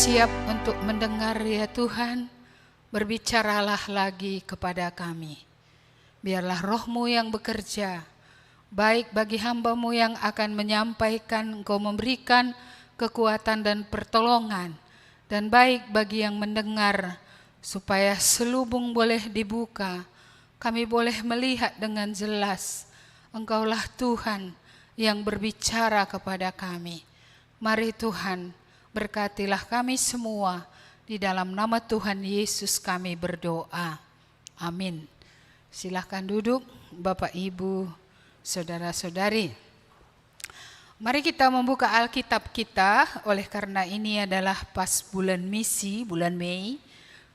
siap untuk mendengar ya Tuhan, berbicaralah lagi kepada kami. Biarlah roh-Mu yang bekerja, baik bagi hamba-Mu yang akan menyampaikan, Engkau memberikan kekuatan dan pertolongan, dan baik bagi yang mendengar, supaya selubung boleh dibuka, kami boleh melihat dengan jelas, Engkaulah Tuhan yang berbicara kepada kami. Mari Tuhan, berkatilah kami semua, di dalam nama Tuhan Yesus kami berdoa. Amin. Silahkan duduk Bapak Ibu, Saudara-saudari. Mari kita membuka Alkitab kita, oleh karena ini adalah pas bulan misi, bulan Mei.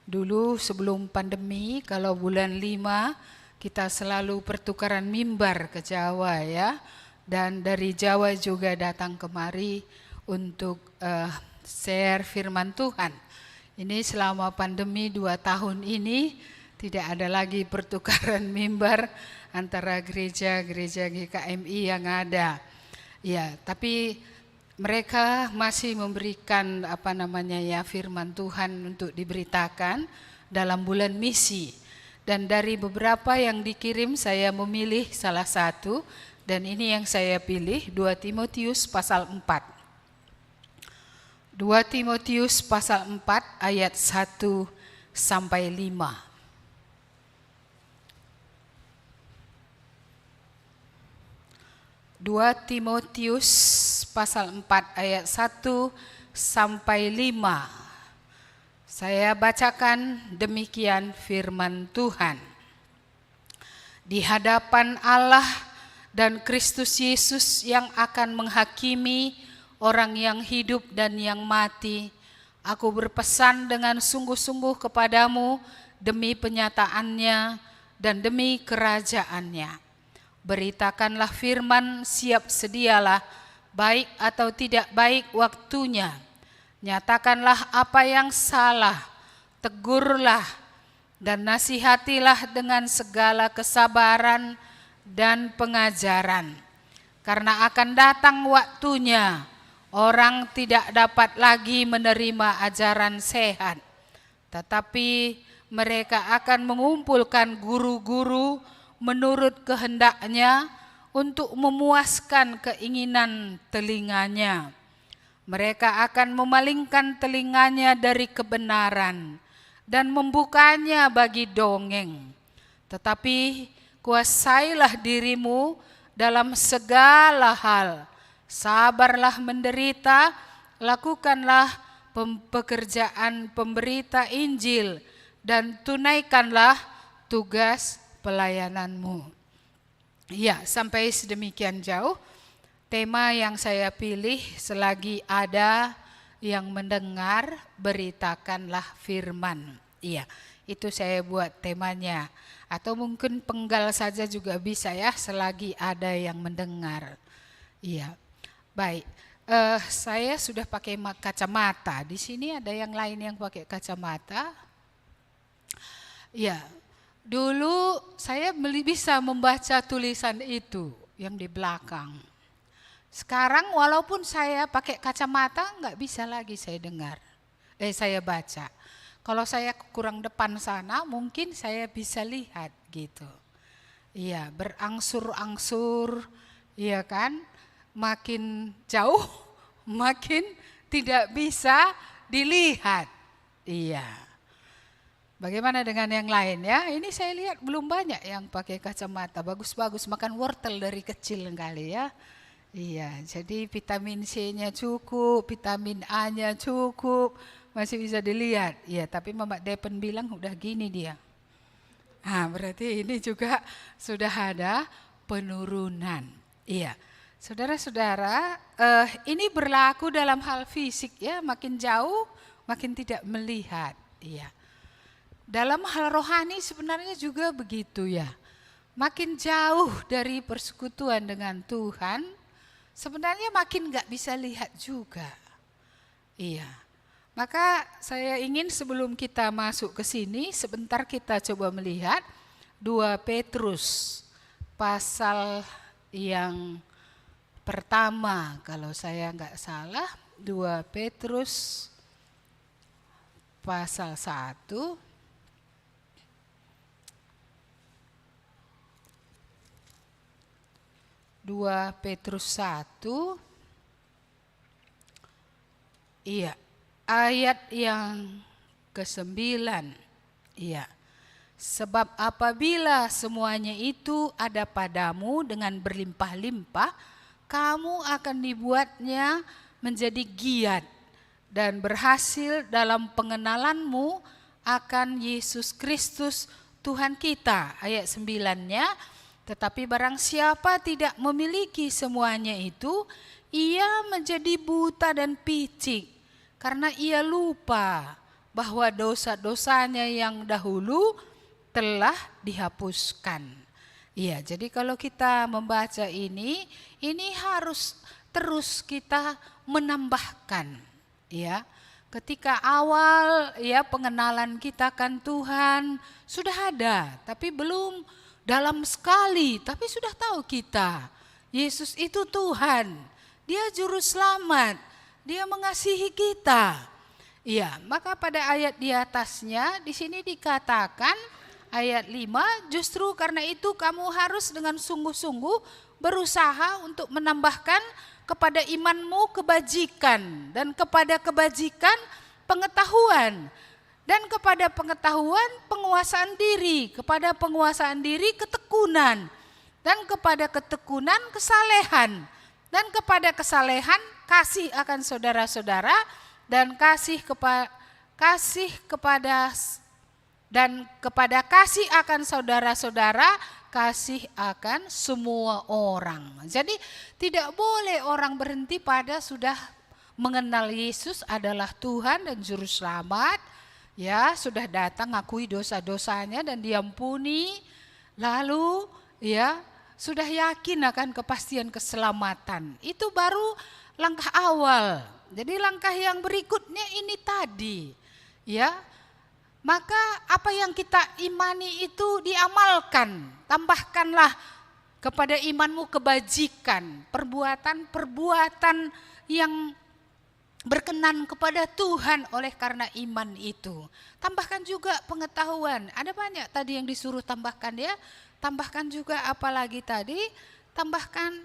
Dulu sebelum pandemi, kalau bulan 5 kita selalu pertukaran mimbar ke Jawa ya. Dan dari Jawa juga datang kemari untuk share firman Tuhan. Ini selama pandemi 2 tahun ini tidak ada lagi pertukaran mimbar antara gereja-gereja GKMI yang ada. Ya, tapi mereka masih memberikan firman Tuhan untuk diberitakan dalam bulan misi. Dan dari beberapa yang dikirim saya memilih salah satu, dan ini yang saya pilih, 2 Timotius pasal 4. 2 Timotius pasal 4 ayat 1 sampai 5. 2 Timotius pasal 4 ayat 1 sampai 5. Saya bacakan demikian firman Tuhan. Di hadapan Allah dan Kristus Yesus yang akan menghakimi orang yang hidup dan yang mati, aku berpesan dengan sungguh-sungguh kepadamu demi penyataannya dan demi kerajaannya. Beritakanlah firman, siap sedialah, baik atau tidak baik waktunya. Nyatakanlah apa yang salah, tegurlah dan nasihatilah dengan segala kesabaran dan pengajaran. Karena akan datang waktunya, orang tidak dapat lagi menerima ajaran sehat, tetapi mereka akan mengumpulkan guru-guru menurut kehendaknya untuk memuaskan keinginan telinganya. Mereka akan memalingkan telinganya dari kebenaran dan membukanya bagi dongeng. Tetapi kuasailah dirimu dalam segala hal. Sabarlah menderita, lakukanlah pekerjaan pemberita Injil, dan tunaikanlah tugas pelayananmu. Ya, sampai sedemikian jauh tema yang saya pilih, selagi ada yang mendengar, beritakanlah firman. Iya, itu saya buat temanya. Atau mungkin penggal saja juga bisa ya, selagi ada yang mendengar. Iya, baik. Saya sudah pakai kacamata. Di sini ada yang lain yang pakai kacamata. Iya. Dulu saya bisa membaca tulisan itu yang di belakang. Sekarang walaupun saya pakai kacamata nggak bisa lagi saya baca. Kalau saya kurang depan sana mungkin saya bisa lihat gitu. Iya, berangsur-angsur, iya kan? Makin jauh makin tidak bisa dilihat. Iya. Bagaimana dengan yang lain ya? Ini saya lihat belum banyak yang pakai kacamata. Bagus-bagus, makan wortel dari kecil kali ya. Iya, jadi vitamin C-nya cukup, vitamin A-nya cukup, masih bisa dilihat. Iya, tapi Mama Depen bilang udah gini dia. Nah, berarti ini juga sudah ada penurunan. Iya, saudara-saudara, ini berlaku dalam hal fisik ya, makin jauh makin tidak melihat. Iya. Dalam hal rohani sebenarnya juga begitu ya. Makin jauh dari persekutuan dengan Tuhan, sebenarnya makin gak bisa lihat juga. Iya. Maka saya ingin sebelum kita masuk ke sini, sebentar kita coba melihat 2 Petrus pasal yang pertama, kalau saya gak salah, 2 Petrus pasal 1. Dua Petrus 1. Iya, ayat yang ke-9. Iya. Sebab apabila semuanya itu ada padamu dengan berlimpah-limpah, kamu akan dibuatnya menjadi giat dan berhasil dalam pengenalanmu akan Yesus Kristus Tuhan kita. Ayat 9-nya, tetapi barang siapa tidak memiliki semuanya itu, ia menjadi buta dan picik karena ia lupa bahwa dosa-dosanya yang dahulu telah dihapuskan. Iya, jadi kalau kita membaca ini harus terus kita menambahkan, ya. Ketika awal ya pengenalan kita kan Tuhan sudah ada, tapi belum dalam sekali, tapi sudah tahu kita. Yesus itu Tuhan, Dia juru selamat, Dia mengasihi kita. Iya, maka pada ayat di atasnya di sini dikatakan ayat 5, justru karena itu kamu harus dengan sungguh-sungguh berusaha untuk menambahkan kepada imanmu kebajikan, dan kepada kebajikan pengetahuan, dan kepada pengetahuan penguasaan diri, kepada penguasaan diri ketekunan, dan kepada ketekunan kesalehan, dan kepada kesalehan kasih akan saudara-saudara, dan kasih akan saudara-saudara, kasih akan semua orang. Jadi tidak boleh orang berhenti pada sudah mengenal Yesus adalah Tuhan dan Juru Selamat, ya sudah datang ngakui dosa-dosanya dan diampuni, lalu ya sudah yakin akan kepastian keselamatan. Itu baru langkah awal. Jadi langkah yang berikutnya ini tadi, ya. Maka apa yang kita imani itu diamalkan. Tambahkanlah kepada imanmu kebajikan, perbuatan-perbuatan yang berkenan kepada Tuhan oleh karena iman itu. Tambahkan juga pengetahuan. Ada banyak tadi yang disuruh tambahkan ya. Tambahkan juga apalagi tadi, tambahkan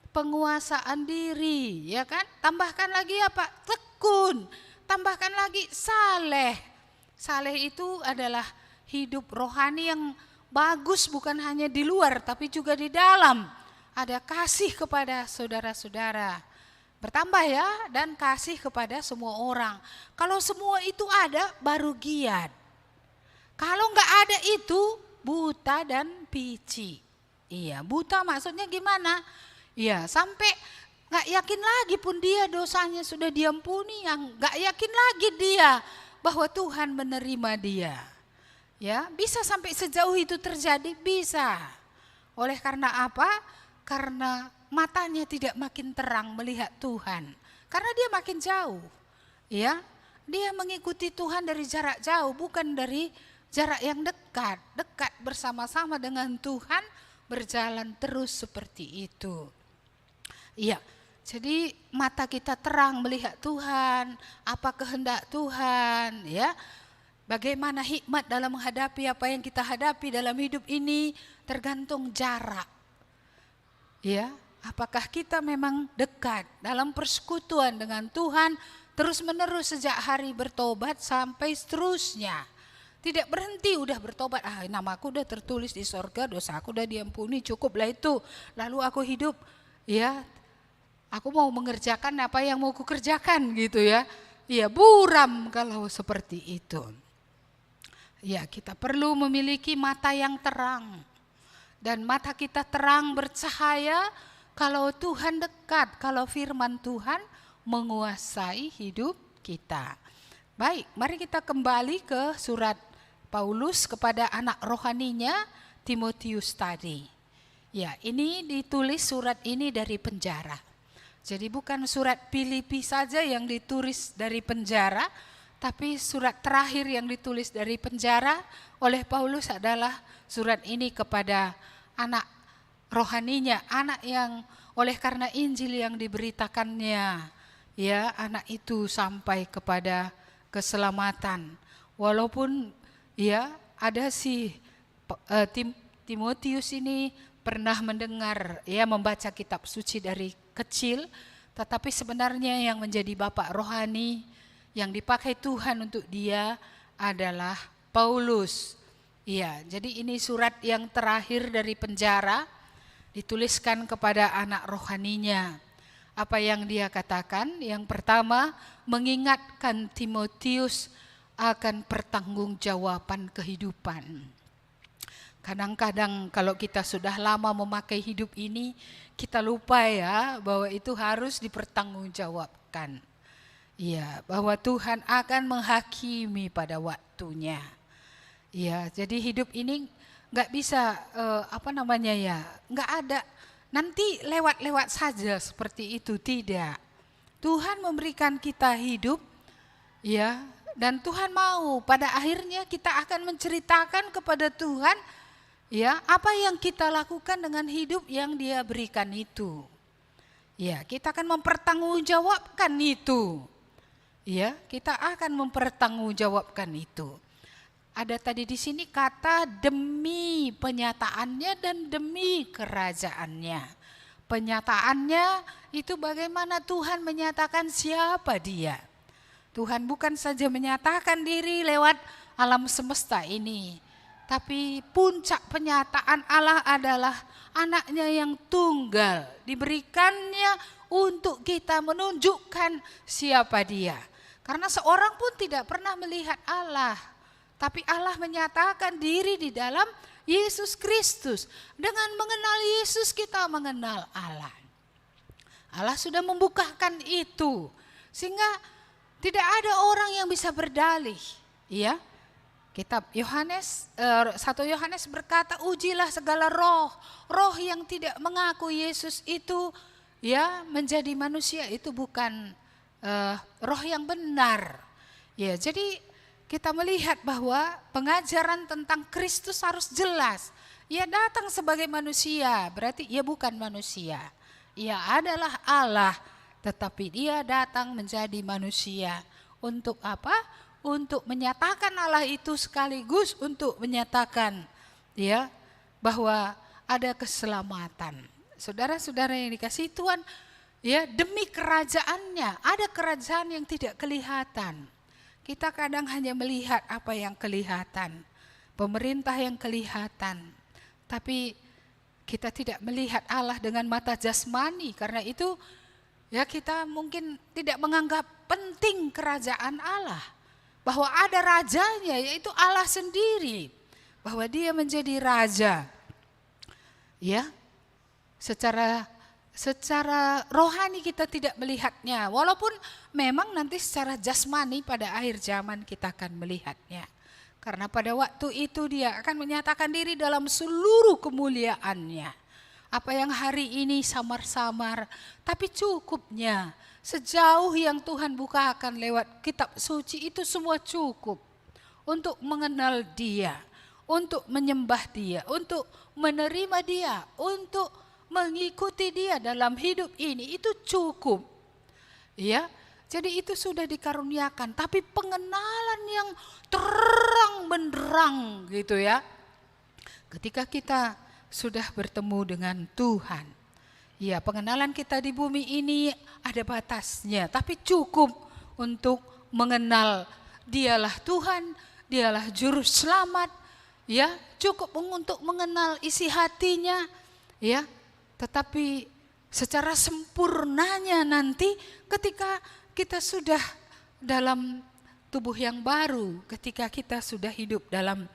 penguasaan diri, ya kan? Tambahkan lagi apa? Tekun. Tambahkan lagi saleh. Saleh itu adalah hidup rohani yang bagus, bukan hanya di luar tapi juga di dalam. Ada kasih kepada saudara-saudara. Bertambah ya, dan kasih kepada semua orang. Kalau semua itu ada, baru giat. Kalau enggak ada itu, buta dan pici. Iya, buta maksudnya gimana? Iya, sampai enggak yakin lagi pun dia dosanya sudah diampuni, yang enggak yakin lagi dia bahwa Tuhan menerima dia. Ya, bisa sampai sejauh itu terjadi, bisa. Oleh karena apa? Karena matanya tidak makin terang melihat Tuhan. Karena dia makin jauh. Ya, dia mengikuti Tuhan dari jarak jauh, bukan dari jarak yang dekat. Dekat bersama-sama dengan Tuhan, berjalan terus seperti itu. Iya. Jadi mata kita terang melihat Tuhan, apa kehendak Tuhan, ya. Bagaimana hikmat dalam menghadapi apa yang kita hadapi dalam hidup ini tergantung jarak. Ya, apakah kita memang dekat dalam persekutuan dengan Tuhan terus-menerus sejak hari bertobat sampai seterusnya. Tidak berhenti udah bertobat, namaku udah tertulis di sorga, dosaku udah diampuni, cukuplah itu. Lalu aku hidup, ya. Aku mau mengerjakan apa yang mau kukerjakan gitu ya. Ya buram kalau seperti itu. Ya kita perlu memiliki mata yang terang. Dan mata kita terang bercahaya kalau Tuhan dekat, kalau firman Tuhan menguasai hidup kita. Baik, mari kita kembali ke surat Paulus kepada anak rohaninya Timotius tadi. Ya, ini ditulis surat ini dari penjara. Jadi bukan surat Filipi saja yang ditulis dari penjara, tapi surat terakhir yang ditulis dari penjara oleh Paulus adalah surat ini kepada anak rohaninya, anak yang oleh karena Injil yang diberitakannya, ya anak itu sampai kepada keselamatan. Walaupun ya ada Timotius ini pernah mendengar membaca kitab suci dari kecil, tetapi sebenarnya yang menjadi bapak rohani yang dipakai Tuhan untuk dia adalah Paulus. Iya, jadi ini surat yang terakhir dari penjara dituliskan kepada anak rohaninya. Apa yang dia katakan? Yang pertama, mengingatkan Timotius akan pertanggungjawaban kehidupan. Kadang-kadang kalau kita sudah lama memakai hidup ini, kita lupa ya bahwa itu harus dipertanggungjawabkan. Iya, bahwa Tuhan akan menghakimi pada waktunya. Ya, jadi hidup ini nggak bisa nggak ada nanti lewat-lewat saja seperti itu, tidak. Tuhan memberikan kita hidup, ya, dan Tuhan mau pada akhirnya kita akan menceritakan kepada Tuhan, ya, apa yang kita lakukan dengan hidup yang Dia berikan itu. Ya, kita akan mempertanggungjawabkan itu. Ya, kita akan mempertanggungjawabkan itu. Ada tadi di sini kata demi penyataannya dan demi kerajaannya. Penyataannya itu bagaimana Tuhan menyatakan siapa Dia. Tuhan bukan saja menyatakan diri lewat alam semesta ini, tapi puncak penyataan Allah adalah anaknya yang tunggal, diberikannya untuk kita menunjukkan siapa Dia. Karena seorang pun tidak pernah melihat Allah, tapi Allah menyatakan diri di dalam Yesus Kristus. Dengan mengenal Yesus kita mengenal Allah. Allah sudah membukakan itu, sehingga tidak ada orang yang bisa berdalih. Ya, kitab Yohanes 1 Yohanes berkata, ujilah segala roh yang tidak mengaku Yesus itu ya menjadi manusia, itu bukan roh yang benar. Ya, jadi kita melihat bahwa pengajaran tentang Kristus harus jelas. Ia datang sebagai manusia, berarti ia bukan manusia. Ia adalah Allah, tetapi Dia datang menjadi manusia. Untuk apa? Untuk menyatakan Allah itu sekaligus untuk menyatakan ya bahwa ada keselamatan. Saudara-saudara yang dikasihi Tuhan, ya, demi kerajaannya. Ada kerajaan yang tidak kelihatan. Kita kadang hanya melihat apa yang kelihatan, pemerintah yang kelihatan, tapi kita tidak melihat Allah dengan mata jasmani. Karena itu ya kita mungkin tidak menganggap penting kerajaan Allah, bahwa ada rajanya yaitu Allah sendiri, bahwa Dia menjadi raja. Ya, secara rohani kita tidak melihatnya, walaupun memang nanti secara jasmani pada akhir zaman kita akan melihatnya. Karena pada waktu itu Dia akan menyatakan diri dalam seluruh kemuliaannya. Apa yang hari ini samar-samar, tapi cukupnya sejauh yang Tuhan bukakan lewat kitab suci itu semua cukup untuk mengenal Dia, untuk menyembah Dia, untuk menerima Dia, untuk mengikuti Dia dalam hidup ini, itu cukup. Ya, jadi itu sudah dikaruniakan, tapi pengenalan yang terang benderang gitu ya. Ketika kita sudah bertemu dengan Tuhan, ya, pengenalan kita di bumi ini ada batasnya, tapi cukup untuk mengenal Dialah Tuhan, Dialah Juru Selamat, ya, cukup untuk mengenal isi hatinya, ya. Tetapi secara sempurnanya nanti ketika kita sudah dalam tubuh yang baru, ketika kita sudah hidup dalam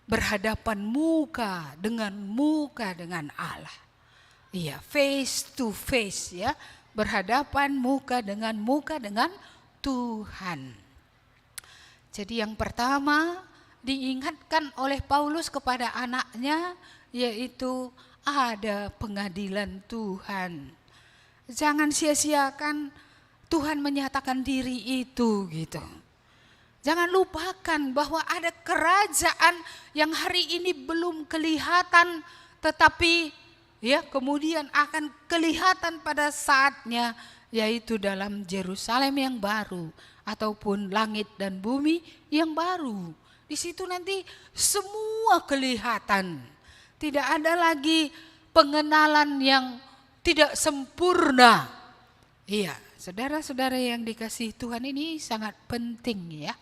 berhadapan muka dengan Allah. Iya, face to face ya, berhadapan muka dengan Tuhan. Jadi yang pertama diingatkan oleh Paulus kepada anaknya yaitu ada pengadilan Tuhan. Jangan sia-siakan Tuhan menyatakan diri itu gitu. Jangan lupakan bahwa ada kerajaan yang hari ini belum kelihatan, tetapi ya kemudian akan kelihatan pada saatnya, yaitu dalam Yerusalem yang baru ataupun langit dan bumi yang baru. Di situ nanti semua kelihatan. Tidak ada lagi pengenalan yang tidak sempurna. Iya, saudara-saudara yang dikasihi Tuhan, ini sangat penting ya.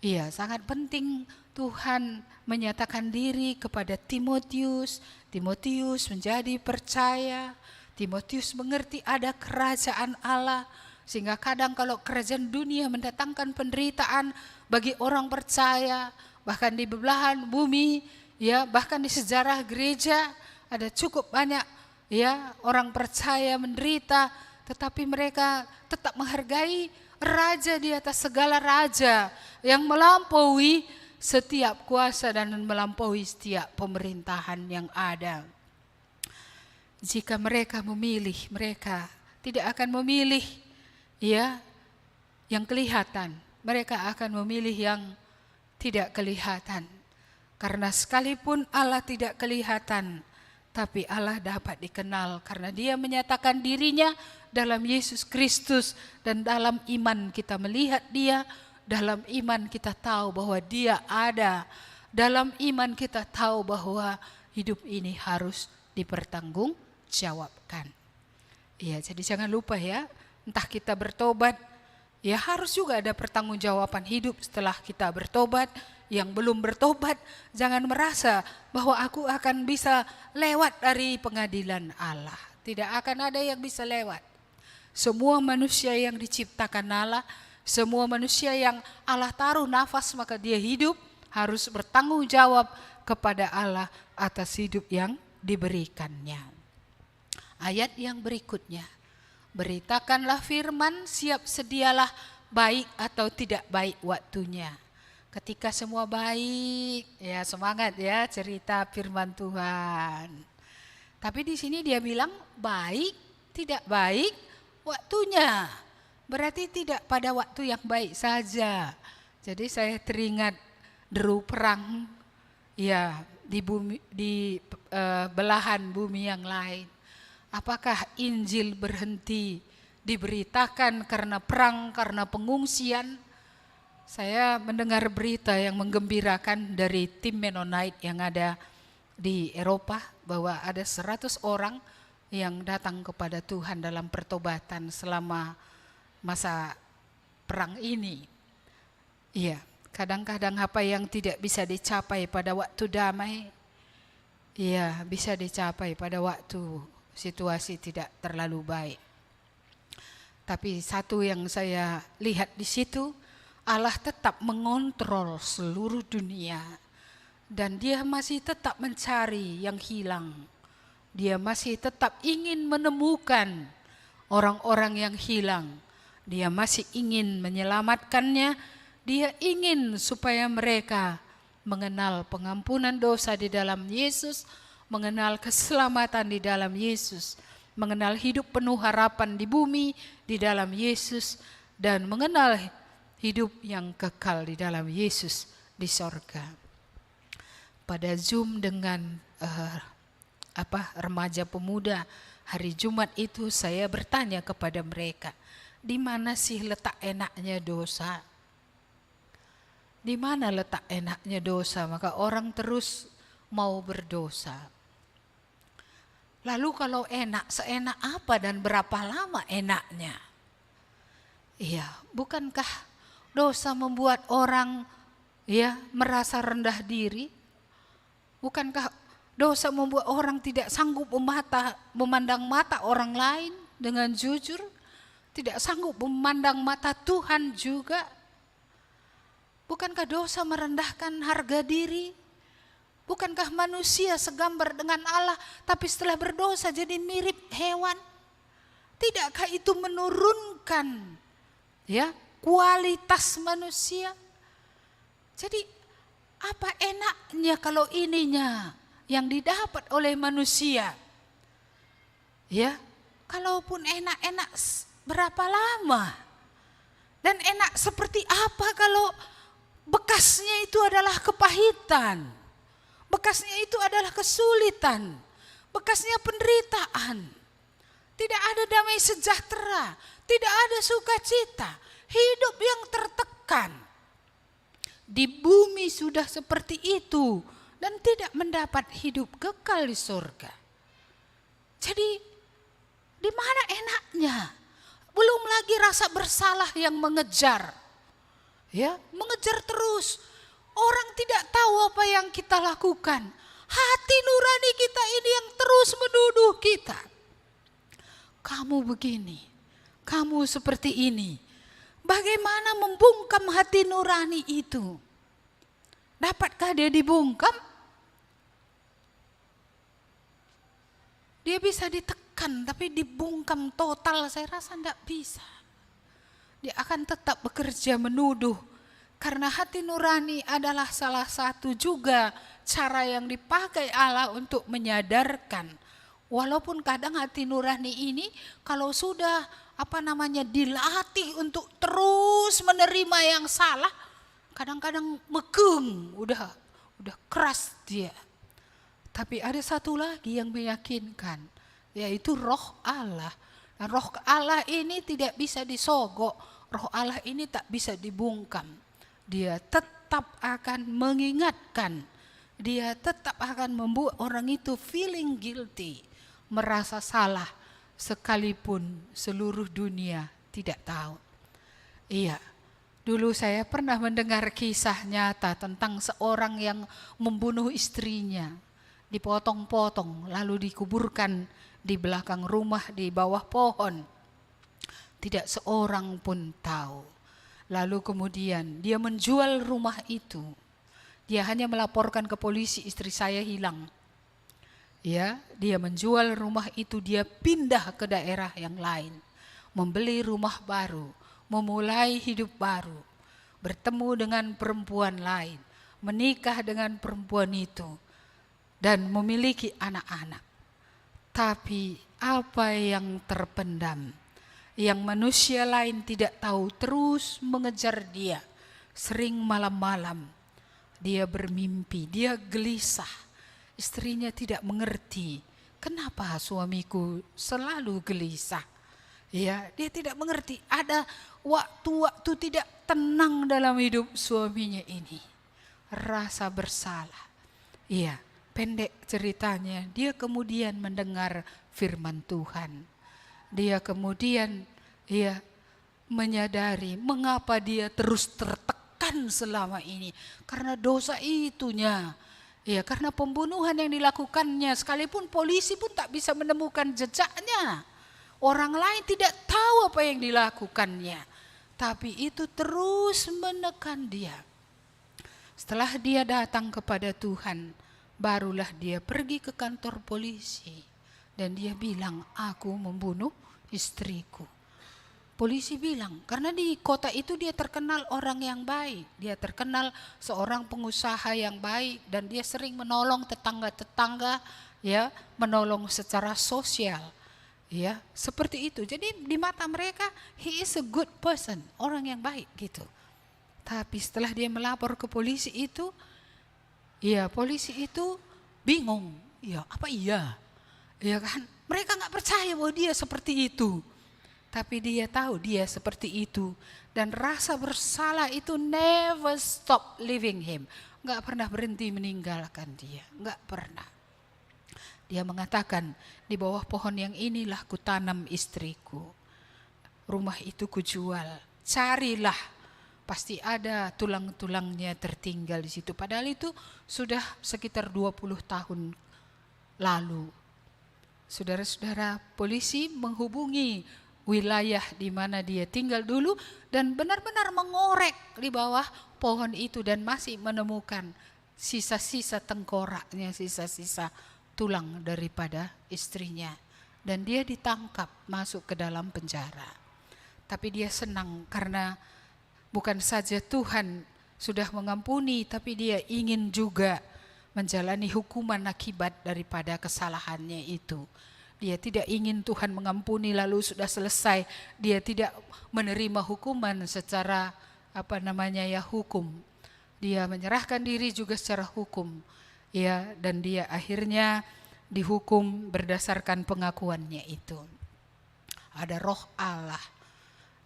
Iya, sangat penting Tuhan menyatakan diri kepada Timotius. Timotius menjadi percaya. Timotius mengerti ada kerajaan Allah. Sehingga kadang kalau kerajaan dunia mendatangkan penderitaan bagi orang percaya, bahkan di belahan bumi, ya, bahkan di sejarah gereja ada cukup banyak ya orang percaya menderita, tetapi mereka tetap menghargai raja di atas segala raja yang melampaui setiap kuasa dan melampaui setiap pemerintahan yang ada. Jika mereka memilih, mereka tidak akan memilih ya yang kelihatan, mereka akan memilih yang tidak kelihatan. Karena sekalipun Allah tidak kelihatan, tapi Allah dapat dikenal karena Dia menyatakan dirinya dalam Yesus Kristus, dan dalam iman kita melihat Dia, dalam iman kita tahu bahwa Dia ada, dalam iman kita tahu bahwa hidup ini harus dipertanggungjawabkan. Iya, jadi jangan lupa ya, entah kita bertobat, ya harus juga ada pertanggungjawaban hidup setelah kita bertobat. Yang belum bertobat, jangan merasa bahwa aku akan bisa lewat dari pengadilan Allah. Tidak akan ada yang bisa lewat. Semua manusia yang diciptakan Allah, semua manusia yang Allah taruh nafas maka dia hidup, harus bertanggung jawab kepada Allah atas hidup yang diberikannya. Ayat yang berikutnya, beritakanlah firman, siap sedialah baik atau tidak baik waktunya. Ketika semua baik, ya semangat ya cerita firman Tuhan. Tapi di sini dia bilang baik, tidak baik waktunya. Berarti tidak pada waktu yang baik saja. Jadi saya teringat deru perang ya di bumi, di belahan bumi yang lain. Apakah Injil berhenti diberitakan karena perang, karena pengungsian? Saya mendengar berita yang menggembirakan dari tim Mennonite yang ada di Eropa, bahwa ada 100 orang yang datang kepada Tuhan dalam pertobatan selama masa perang ini. Iya, kadang-kadang apa yang tidak bisa dicapai pada waktu damai, iya bisa dicapai pada waktu situasi tidak terlalu baik. Tapi satu yang saya lihat di situ, Allah tetap mengontrol seluruh dunia dan Dia masih tetap mencari yang hilang. Dia masih tetap ingin menemukan orang-orang yang hilang. Dia masih ingin menyelamatkannya. Dia ingin supaya mereka mengenal pengampunan dosa di dalam Yesus, mengenal keselamatan di dalam Yesus, mengenal hidup penuh harapan di bumi di dalam Yesus, dan mengenal hidup yang kekal di dalam Yesus di sorga. Pada Zoom dengan remaja pemuda hari Jumat itu, saya bertanya kepada mereka, di mana sih letak enaknya dosa? Di mana letak enaknya dosa? Maka orang terus mau berdosa. Lalu kalau enak, seenak apa dan berapa lama enaknya? Iya, bukankah dosa membuat orang ya merasa rendah diri? Bukankah dosa membuat orang tidak sanggup memandang mata orang lain dengan jujur? Tidak sanggup memandang mata Tuhan juga? Bukankah dosa merendahkan harga diri? Bukankah manusia segambar dengan Allah, tapi setelah berdosa jadi mirip hewan? Tidakkah itu menurunkan ya kualitas manusia? Jadi apa enaknya kalau ininya yang didapat oleh manusia? Ya, kalaupun enak-enak berapa lama? Dan enak seperti apa kalau bekasnya itu adalah kepahitan? Bekasnya itu adalah kesulitan, bekasnya penderitaan. Tidak ada damai sejahtera, tidak ada sukacita, hidup yang tertekan. Di bumi sudah seperti itu dan tidak mendapat hidup kekal di surga. Jadi di mana enaknya? Belum lagi rasa bersalah yang mengejar. Ya, mengejar terus. Orang tidak tahu apa yang kita lakukan. Hati nurani kita ini yang terus menuduh kita. Kamu begini, kamu seperti ini. Bagaimana membungkam hati nurani itu? Dapatkah dia dibungkam? Dia bisa ditekan, tapi dibungkam total saya rasa tidak bisa. Dia akan tetap bekerja menuduh. Karena hati nurani adalah salah satu juga cara yang dipakai Allah untuk menyadarkan. Walaupun kadang hati nurani ini kalau sudah dilatih untuk terus menerima yang salah, kadang-kadang mekeng, udah keras dia. Tapi ada satu lagi yang meyakinkan, yaitu Roh Allah. Dan Roh Allah ini tidak bisa disogok, Roh Allah ini tak bisa dibungkam. Dia tetap akan mengingatkan, dia tetap akan membuat orang itu feeling guilty, merasa salah, sekalipun seluruh dunia tidak tahu. Iya, dulu saya pernah mendengar kisah nyata tentang seorang yang membunuh istrinya, dipotong-potong lalu dikuburkan di belakang rumah di bawah pohon. Tidak seorang pun tahu. Lalu kemudian dia menjual rumah itu. Dia hanya melaporkan ke polisi, istri saya hilang. Ya, dia menjual rumah itu, dia pindah ke daerah yang lain, membeli rumah baru, memulai hidup baru, bertemu dengan perempuan lain, menikah dengan perempuan itu, dan memiliki anak-anak. Tapi apa yang terpendam, yang manusia lain tidak tahu, terus mengejar dia, sering malam-malam, dia bermimpi, dia gelisah. Istrinya tidak mengerti, kenapa suamiku selalu gelisah. Ya, dia tidak mengerti, ada waktu-waktu tidak tenang dalam hidup suaminya ini. Rasa bersalah. Iya, pendek ceritanya, dia kemudian mendengar firman Tuhan. Dia kemudian menyadari mengapa dia terus tertekan selama ini. Karena dosa itunya. Ya, karena pembunuhan yang dilakukannya, sekalipun polisi pun tak bisa menemukan jejaknya. Orang lain tidak tahu apa yang dilakukannya. Tapi itu terus menekan dia. Setelah dia datang kepada Tuhan, barulah dia pergi ke kantor polisi. Dan dia bilang, aku membunuh istriku. Polisi bilang, karena di kota itu dia terkenal orang yang baik. Dia terkenal seorang pengusaha yang baik. Dan dia sering menolong tetangga-tetangga, ya, menolong secara sosial. Ya, seperti itu. Jadi di mata mereka, he is a good person, orang yang baik gitu. Tapi setelah dia melapor ke polisi itu, ya polisi itu bingung. Ya, apa iya? Ya kan, mereka nggak percaya bahwa dia seperti itu. Tapi dia tahu dia seperti itu. Dan rasa bersalah itu never stop leaving him. Nggak pernah berhenti meninggalkan dia. Nggak pernah. Dia mengatakan, di bawah pohon yang inilah kutanam istriku. Rumah itu kujual. Carilah. Pasti ada tulang-tulangnya tertinggal di situ. Padahal itu sudah sekitar 20 tahun lalu. Saudara-saudara, polisi menghubungi wilayah di mana dia tinggal dulu dan benar-benar mengorek di bawah pohon itu dan masih menemukan sisa-sisa tengkoraknya, sisa-sisa tulang daripada istrinya. Dan dia ditangkap, masuk ke dalam penjara. Tapi dia senang karena bukan saja Tuhan sudah mengampuni, tapi dia ingin juga menjalani hukuman akibat daripada kesalahannya itu. Dia tidak ingin Tuhan mengampuni lalu sudah selesai. Dia tidak menerima hukuman secara hukum. Dia menyerahkan diri juga secara hukum. Ya, dan dia akhirnya dihukum berdasarkan pengakuannya itu. Ada Roh Allah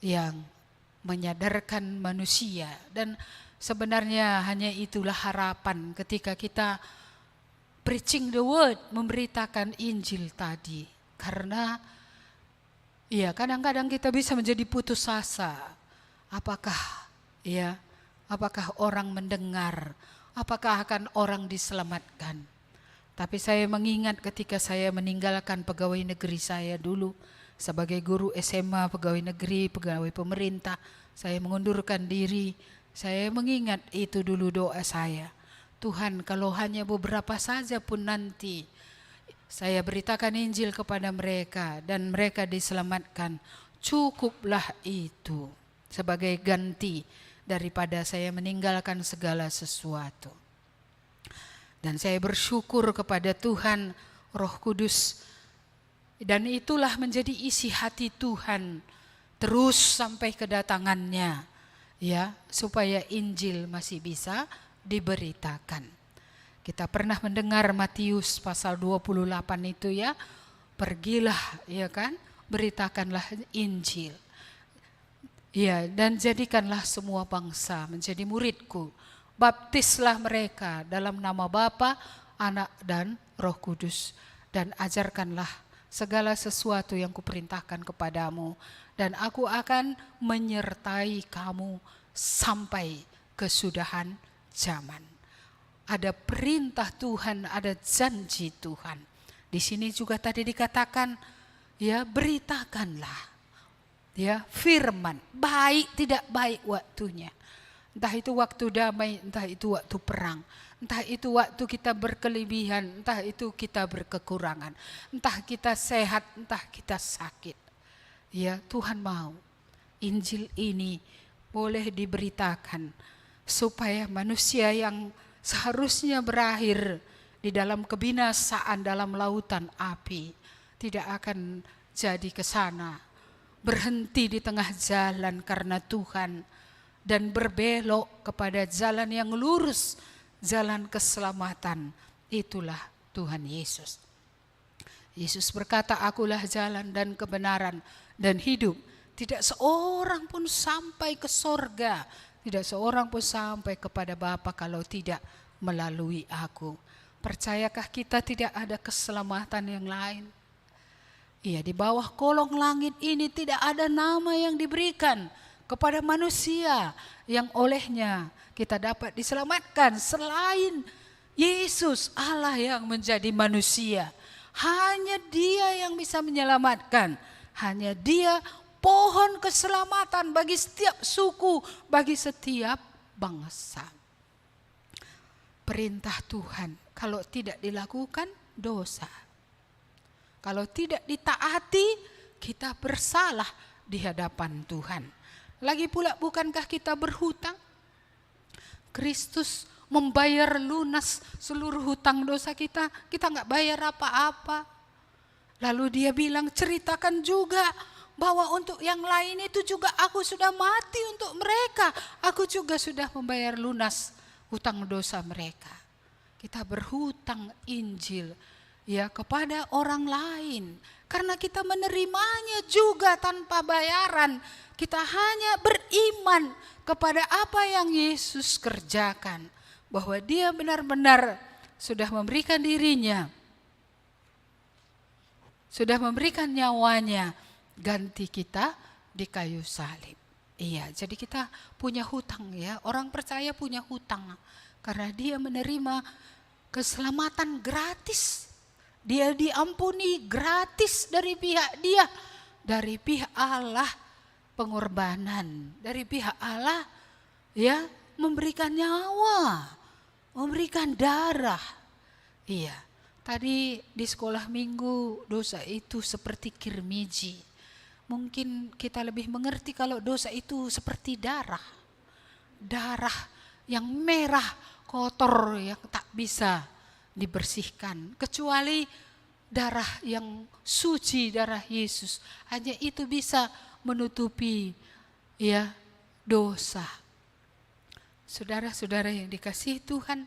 yang menyadarkan manusia. Dan sebenarnya hanya itulah harapan ketika kita preaching the word, memberitakan Injil tadi. Karena ya kadang-kadang kita bisa menjadi putus asa. Apakah orang mendengar? Apakah akan orang diselamatkan? Tapi saya mengingat ketika saya meninggalkan pegawai negeri saya dulu sebagai guru SMA, pegawai negeri, pegawai pemerintah, saya mengundurkan diri. Saya mengingat itu dulu doa saya. Tuhan, kalau hanya beberapa saja pun nanti saya beritakan Injil kepada mereka dan mereka diselamatkan, cukuplah itu sebagai ganti daripada saya meninggalkan segala sesuatu. Dan saya bersyukur kepada Tuhan Roh Kudus, dan itulah menjadi isi hati Tuhan terus sampai kedatangannya, ya, supaya Injil masih bisa diberitakan. Kita pernah mendengar Matius pasal 28 itu ya, pergilah ya kan, beritakanlah Injil. Ya, dan jadikanlah semua bangsa menjadi muridku. Baptislah mereka dalam nama Bapa, Anak, dan Roh Kudus. Dan ajarkanlah segala sesuatu yang kuperintahkan kepadamu. Dan aku akan menyertai kamu sampai kesudahan zaman. Ada perintah Tuhan, ada janji Tuhan. Di sini juga tadi dikatakan, ya beritakanlah. Ya, firman, baik tidak baik waktunya. Entah itu waktu damai, entah itu waktu perang, entah itu waktu kita berkelebihan, entah itu kita berkekurangan, entah kita sehat, entah kita sakit. Ya, Tuhan mau Injil ini boleh diberitakan supaya manusia yang seharusnya berakhir di dalam kebinasaan dalam lautan api tidak akan jadi ke sana, berhenti di tengah jalan karena Tuhan, dan berbelok kepada jalan yang lurus, jalan keselamatan. Itulah Tuhan Yesus. Yesus berkata, akulah jalan dan kebenaran dan hidup. Tidak seorang pun sampai ke sorga, tidak seorang pun sampai kepada Bapa kalau tidak melalui aku. Percayakah kita tidak ada keselamatan yang lain? Iya, di bawah kolong langit ini tidak ada nama yang diberikan kepada manusia yang olehnya kita dapat diselamatkan selain Yesus, Allah yang menjadi manusia. Hanya Dia yang bisa menyelamatkan. Hanya Dia pohon keselamatan bagi setiap suku, bagi setiap bangsa. Perintah Tuhan kalau tidak dilakukan dosa. Kalau tidak ditaati, kita bersalah di hadapan Tuhan. Lagi pula bukankah kita berhutang? Kristus membayar lunas seluruh hutang dosa kita. Kita nggak bayar apa-apa. Lalu dia bilang, ceritakan juga bahwa untuk yang lain itu juga aku sudah mati untuk mereka. Aku juga sudah membayar lunas hutang dosa mereka. Kita berhutang Injil ya kepada orang lain, karena kita menerimanya juga tanpa bayaran. Kita hanya beriman kepada apa yang Yesus kerjakan, bahwa Dia benar-benar sudah memberikan dirinya, sudah memberikan nyawanya ganti kita di kayu salib. Iya, jadi kita punya hutang ya. Orang percaya punya hutang karena dia menerima keselamatan gratis. Dia diampuni gratis dari pihak Dia, dari pihak Allah, pengorbanan dari pihak Allah, ya, memberikan nyawa, memberikan darah. Iya, tadi di sekolah minggu, dosa itu seperti kirmiji. Mungkin kita lebih mengerti kalau dosa itu seperti darah. Darah yang merah, kotor, yang tak bisa dibersihkan. Kecuali darah yang suci, darah Yesus. Hanya itu bisa menutupi ya dosa. Saudara-saudara yang dikasihi Tuhan,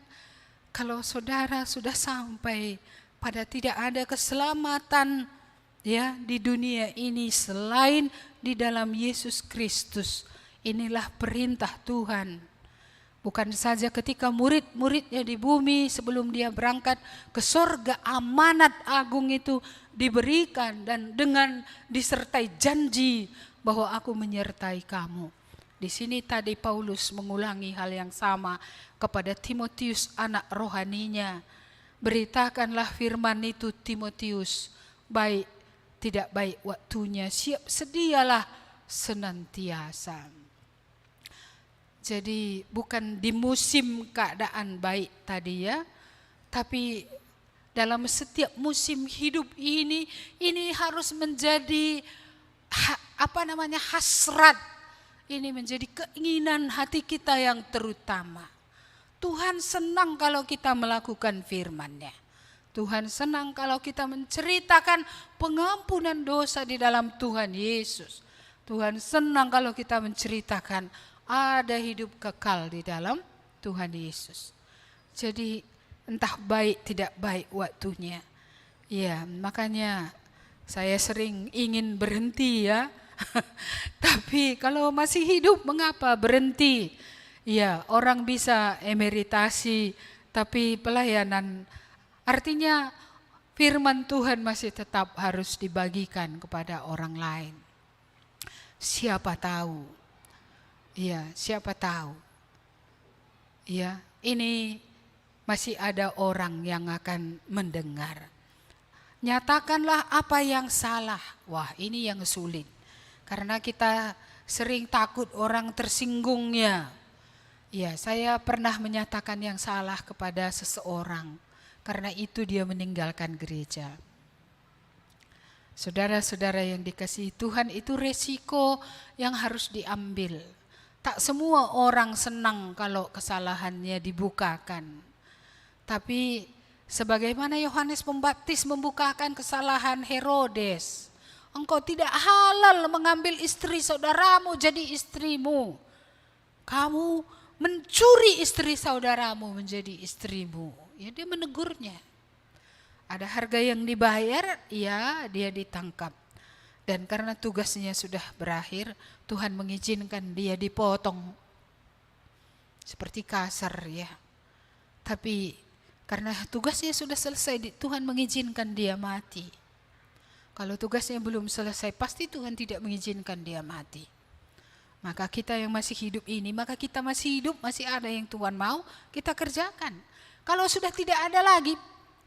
kalau saudara sudah sampai pada tidak ada keselamatan ya di dunia ini selain di dalam Yesus Kristus. Inilah perintah Tuhan. Bukan saja ketika murid-muridnya di bumi sebelum dia berangkat ke sorga, amanat agung itu diberikan dan dengan disertai janji bahwa aku menyertai kamu. Di sini tadi Paulus mengulangi hal yang sama kepada Timotius anak rohaninya. Beritakanlah firman itu Timotius, baik tidak baik waktunya, siap sedialah senantiasa. Jadi bukan di musim keadaan baik tadi ya, tapi dalam setiap musim hidup ini harus menjadi hasrat. Ini menjadi keinginan hati kita yang terutama. Tuhan senang kalau kita melakukan firman-Nya. Tuhan senang kalau kita menceritakan pengampunan dosa di dalam Tuhan Yesus. Tuhan senang kalau kita menceritakan ada hidup kekal di dalam Tuhan Yesus. Jadi entah baik tidak baik waktunya. Ya, makanya saya sering ingin berhenti ya. Tapi kalau masih hidup mengapa berhenti? Ya, orang bisa emeritasi tapi pelayanan, artinya firman Tuhan masih tetap harus dibagikan kepada orang lain. Siapa tahu? Ya, siapa tahu? Ya, ini masih ada orang yang akan mendengar. Nyatakanlah apa yang salah. Wah, ini yang sulit. Karena kita sering takut orang tersinggungnya. Ya, saya pernah menyatakan yang salah kepada seseorang. Karena itu dia meninggalkan gereja. Saudara-saudara yang dikasihi Tuhan, itu resiko yang harus diambil. Tak semua orang senang kalau kesalahannya dibukakan. Tapi sebagaimana Yohanes Pembaptis membukakan kesalahan Herodes. Engkau tidak halal mengambil istri saudaramu jadi istrimu. Kamu mencuri istri saudaramu menjadi istrimu. Ya, dia menegurnya. Ada harga yang dibayar, ya dia ditangkap. Dan karena tugasnya sudah berakhir, Tuhan mengizinkan dia dipotong. Seperti kasar ya. Tapi karena tugasnya sudah selesai, Tuhan mengizinkan dia mati. Kalau tugasnya belum selesai, pasti Tuhan tidak mengizinkan dia mati. Maka kita yang masih hidup ini, maka kita masih hidup, masih ada yang Tuhan mau, kita kerjakan. Kalau sudah tidak ada lagi,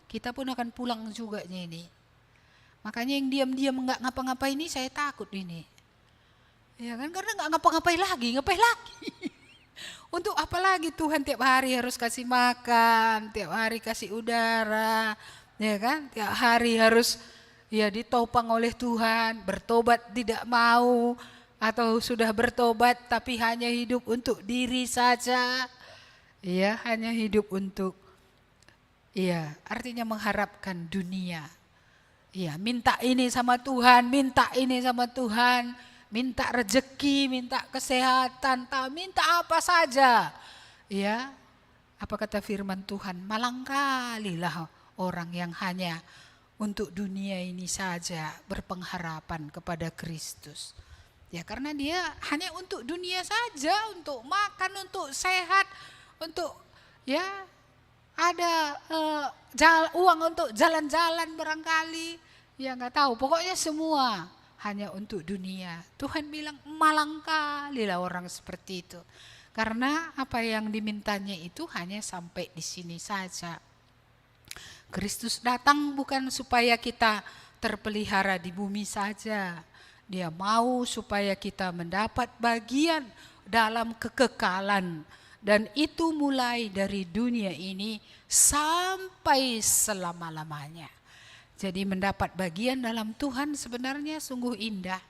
kita pun akan pulang juga ini. Makanya yang diam-diam nggak ngapa-ngapain ini, saya takut ini. Ya kan, karena nggak ngapa-ngapain lagi, ngapain lagi? Untuk apa lagi Tuhan tiap hari harus kasih makan, tiap hari kasih udara, ya kan? Tiap hari harus ya ditopang oleh Tuhan, bertobat tidak mau, atau sudah bertobat tapi hanya hidup untuk diri saja. Ya, hanya hidup untuk artinya mengharapkan dunia. Ya, minta ini sama Tuhan, minta ini sama Tuhan, minta rezeki, minta kesehatan, minta apa saja. Ya, apa kata firman Tuhan? Malangkalilah orang yang hanya untuk dunia ini saja berpengharapan kepada Kristus. Ya, karena dia hanya untuk dunia saja, untuk makan, untuk sehat, untuk ada uang untuk jalan-jalan barangkali. Ya nggak tahu, pokoknya semua hanya untuk dunia. Tuhan bilang malangkalilah orang seperti itu. Karena apa yang dimintanya itu hanya sampai di sini saja. Kristus datang bukan supaya kita terpelihara di bumi saja. Dia mau supaya kita mendapat bagian dalam kekekalan. Dan itu mulai dari dunia ini sampai selama-lamanya. Jadi mendapat bagian dalam Tuhan sebenarnya sungguh indah.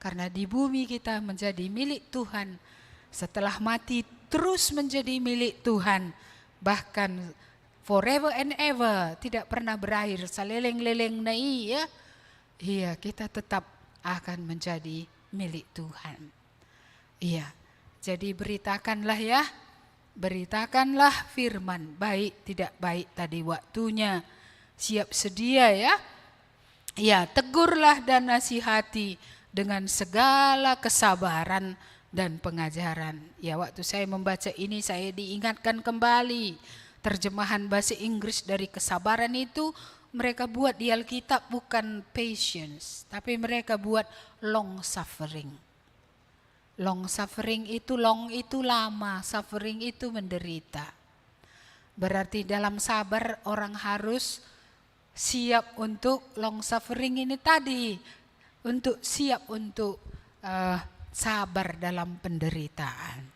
Karena di bumi kita menjadi milik Tuhan. Setelah mati terus menjadi milik Tuhan. Bahkan forever and ever, tidak pernah berakhir, saleleng-leleng nai ya. Iya, kita tetap akan menjadi milik Tuhan. Iya, jadi beritakanlah ya, beritakanlah firman, baik tidak baik tadi waktunya, siap sedia ya. Ya, tegurlah dan nasihati dengan segala kesabaran dan pengajaran. Ya, waktu saya membaca ini saya diingatkan kembali terjemahan bahasa Inggris dari kesabaran itu mereka buat di Alkitab bukan patience, tapi mereka buat long suffering. Long suffering itu, long itu lama, suffering itu menderita. Berarti dalam sabar orang harus siap untuk long suffering ini tadi, untuk siap untuk sabar dalam penderitaan.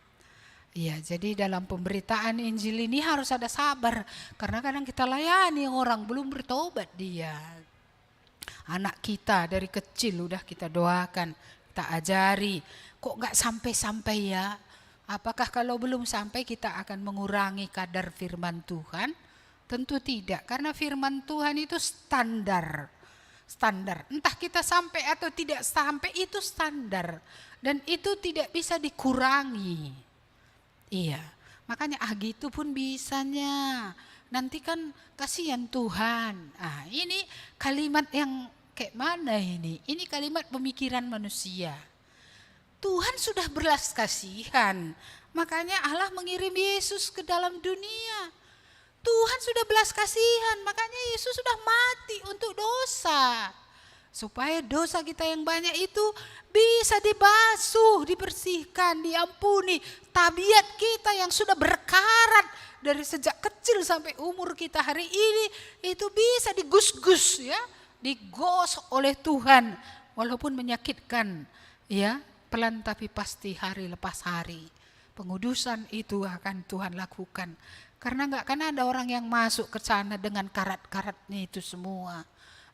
Ya, jadi dalam pemberitaan Injil ini harus ada sabar, karena kadang kita layani orang belum bertobat dia. Anak kita dari kecil udah kita doakan, kita ajari, kok gak sampai-sampai ya? Apakah kalau belum sampai kita akan mengurangi kadar firman Tuhan? Tentu tidak, karena firman Tuhan itu standar. Entah kita sampai atau tidak sampai itu standar. Dan itu tidak bisa dikurangi. Iya, makanya gitu pun bisanya. Nanti kan kasihan Tuhan. Ini kalimat yang kayak mana ini? Ini kalimat pemikiran manusia. Tuhan sudah belas kasihan. Makanya Allah mengirim Yesus ke dalam dunia. Tuhan sudah belas kasihan, makanya Yesus sudah mati untuk dosa. Supaya dosa kita yang banyak itu bisa dibasuh, dibersihkan, diampuni. Tabiat kita yang sudah berkarat dari sejak kecil sampai umur kita hari ini itu bisa digus-gus ya, digosok oleh Tuhan walaupun menyakitkan ya. Pelan tapi pasti hari lepas hari. Pengudusan itu akan Tuhan lakukan. Karena gak akan ada orang yang masuk ke sana dengan karat-karatnya itu semua.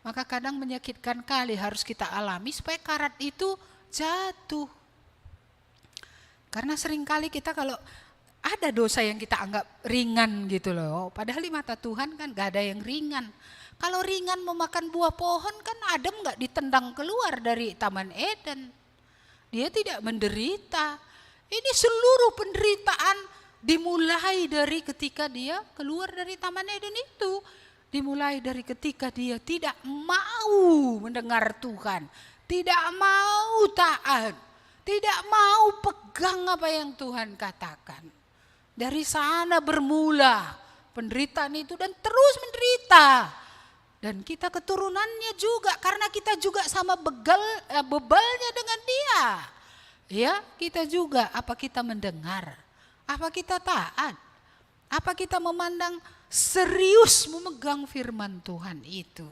Maka kadang menyakitkan kali harus kita alami supaya karat itu jatuh. Karena seringkali kita kalau ada dosa yang kita anggap ringan gitu loh. Padahal di mata Tuhan kan gak ada yang ringan. Kalau ringan memakan buah pohon kan Adam gak ditendang keluar dari Taman Eden. Dia tidak menderita. Ini seluruh penderitaan dimulai dari ketika dia keluar dari Taman Eden itu. Dimulai dari ketika dia tidak mau mendengar Tuhan. Tidak mau taat. Tidak mau pegang apa yang Tuhan katakan. Dari sana bermula penderitaan itu dan terus menderita. Dan kita keturunannya juga karena kita juga sama bebalnya dengan dia. Ya, kita juga apa kita mendengar? Apa kita taat? Apa kita memandang serius memegang firman Tuhan itu?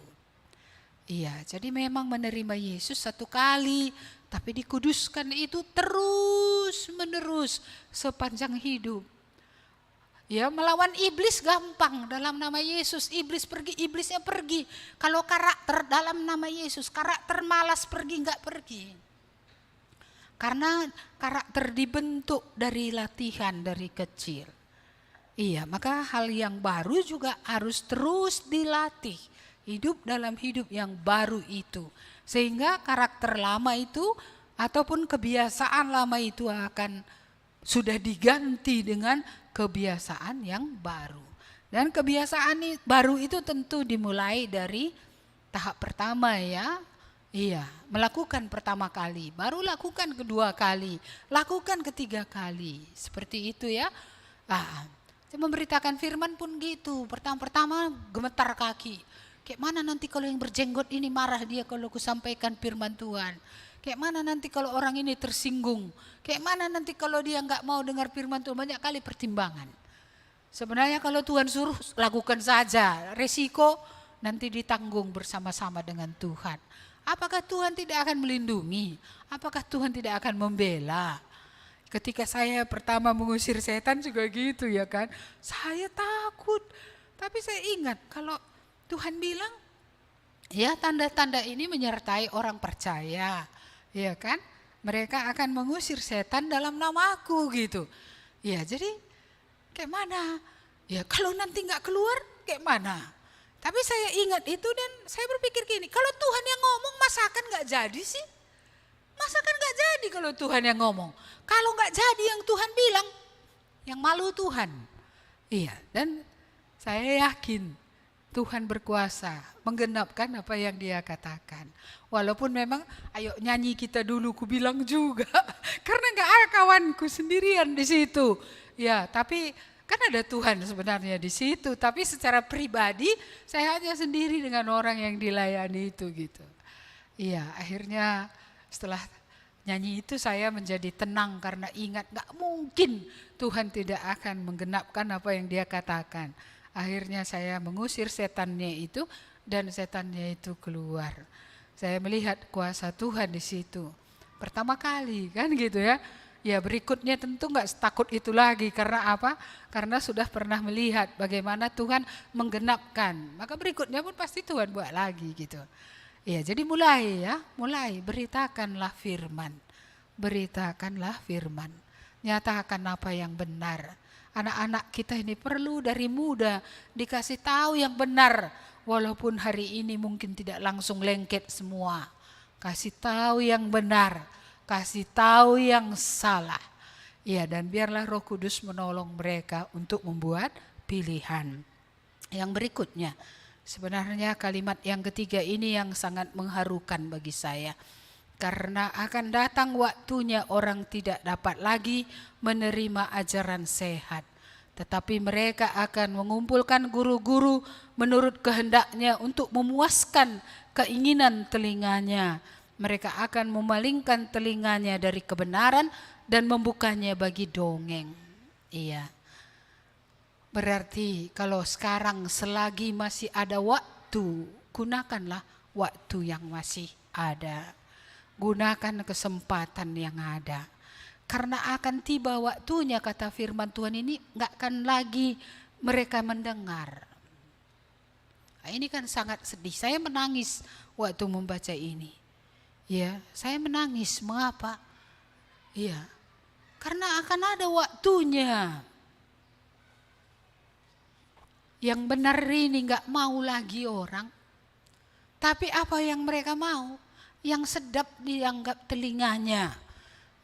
Iya, jadi memang menerima Yesus satu kali, tapi dikuduskan itu terus menerus sepanjang hidup. Ya, melawan iblis gampang dalam nama Yesus. Iblis pergi, iblisnya pergi. Kalau karakter dalam nama Yesus, karakter malas pergi enggak pergi. Karena karakter dibentuk dari latihan dari kecil. Iya, maka hal yang baru juga harus terus dilatih. Hidup dalam hidup yang baru itu. Sehingga karakter lama itu ataupun kebiasaan lama itu akan sudah diganti dengan kebiasaan yang baru. Dan kebiasaan baru itu tentu dimulai dari tahap pertama ya. Iya, melakukan pertama kali, baru lakukan kedua kali, lakukan ketiga kali. Seperti itu ya. Saya memberitakan firman pun gitu. Pertama-tama gemetar kaki. Kayak mana nanti kalau yang berjenggot ini marah dia kalau aku sampaikan firman Tuhan. Kayak mana nanti kalau orang ini tersinggung. Kayak mana nanti kalau dia nggak mau dengar firman Tuhan, banyak kali pertimbangan. Sebenarnya kalau Tuhan suruh lakukan saja, resiko nanti ditanggung bersama-sama dengan Tuhan. Apakah Tuhan tidak akan melindungi? Apakah Tuhan tidak akan membela? Ketika saya pertama mengusir setan juga gitu ya kan. Saya takut, tapi saya ingat kalau Tuhan bilang, ya tanda-tanda ini menyertai orang percaya. Ya kan, mereka akan mengusir setan dalam namaku gitu. Ya jadi kayak mana? Ya kalau nanti gak keluar kayak mana? Tapi saya ingat itu dan saya berpikir gini, kalau Tuhan yang ngomong masakan gak jadi sih? Masakan gak jadi kalau Tuhan yang ngomong. Kalau gak jadi yang Tuhan bilang, yang malu Tuhan. Iya, dan saya yakin Tuhan berkuasa menggenapkan apa yang Dia katakan. Walaupun memang ayo nyanyi kita dulu, ku bilang juga. Karena gak ada kawanku sendirian di situ. Ya, tapi kan ada Tuhan sebenarnya di situ. Tapi secara pribadi saya hanya sendiri dengan orang yang dilayani itu gitu. Iya, akhirnya setelah nyanyi itu saya menjadi tenang karena ingat gak mungkin Tuhan tidak akan menggenapkan apa yang Dia katakan. Akhirnya saya mengusir setannya itu dan setannya itu keluar. Saya melihat kuasa Tuhan di situ. Pertama kali kan gitu ya. Ya berikutnya tentu nggak takut itu lagi karena apa? Karena sudah pernah melihat bagaimana Tuhan menggenapkan. Maka berikutnya pun pasti Tuhan buat lagi gitu. Ya jadi mulai beritakanlah firman. Beritakanlah firman. Nyatakan apa yang benar. Anak-anak kita ini perlu dari muda dikasih tahu yang benar. Walaupun hari ini mungkin tidak langsung lengket semua. Kasih tahu yang benar. Kasih tahu yang salah. Ya, dan biarlah Roh Kudus menolong mereka untuk membuat pilihan. Yang berikutnya, sebenarnya kalimat yang ketiga ini yang sangat mengharukan bagi saya. Karena akan datang waktunya orang tidak dapat lagi menerima ajaran sehat. Tetapi mereka akan mengumpulkan guru-guru menurut kehendaknya untuk memuaskan keinginan telinganya. Mereka akan memalingkan telinganya dari kebenaran dan membukanya bagi dongeng. Iya. Berarti kalau sekarang selagi masih ada waktu, gunakanlah waktu yang masih ada. Gunakan kesempatan yang ada. Karena akan tiba waktunya, kata firman Tuhan ini, gak akan lagi mereka mendengar. Nah, ini kan sangat sedih. Saya menangis waktu membaca ini. Ya, saya menangis. Mengapa? Ya, karena akan ada waktunya. Yang benar ini gak mau lagi orang. Tapi apa yang mereka mau? Yang sedap dianggap telinganya.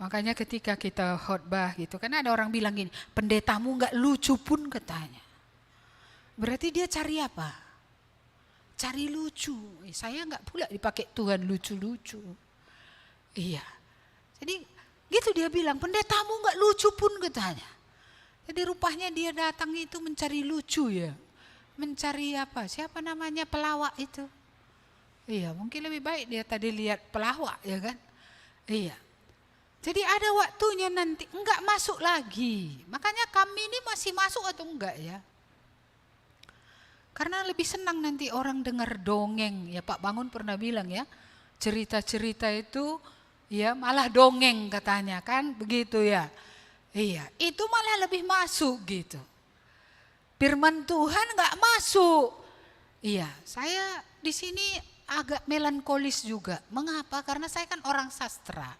Makanya ketika kita khotbah gitu, kan ada orang bilang gini, pendetamu gak lucu pun katanya. Berarti dia cari apa? Cari lucu. Saya gak pula dipakai Tuhan lucu-lucu. Iya. Jadi gitu dia bilang, pendetamu gak lucu pun katanya. Jadi rupanya dia datang itu mencari lucu ya. Mencari apa? Siapa namanya pelawak itu? Iya, mungkin lebih baik dia tadi lihat pelawak ya kan. Iya. Jadi ada waktunya nanti enggak masuk lagi. Makanya kami ini masih masuk atau enggak ya? Karena lebih senang nanti orang dengar dongeng. Ya Pak Bangun pernah bilang ya, cerita-cerita itu ya malah dongeng katanya kan, begitu ya. Iya, itu malah lebih masuk gitu. Firman Tuhan enggak masuk. Iya, saya di sini agak melankolis juga. Mengapa? Karena saya kan orang sastra.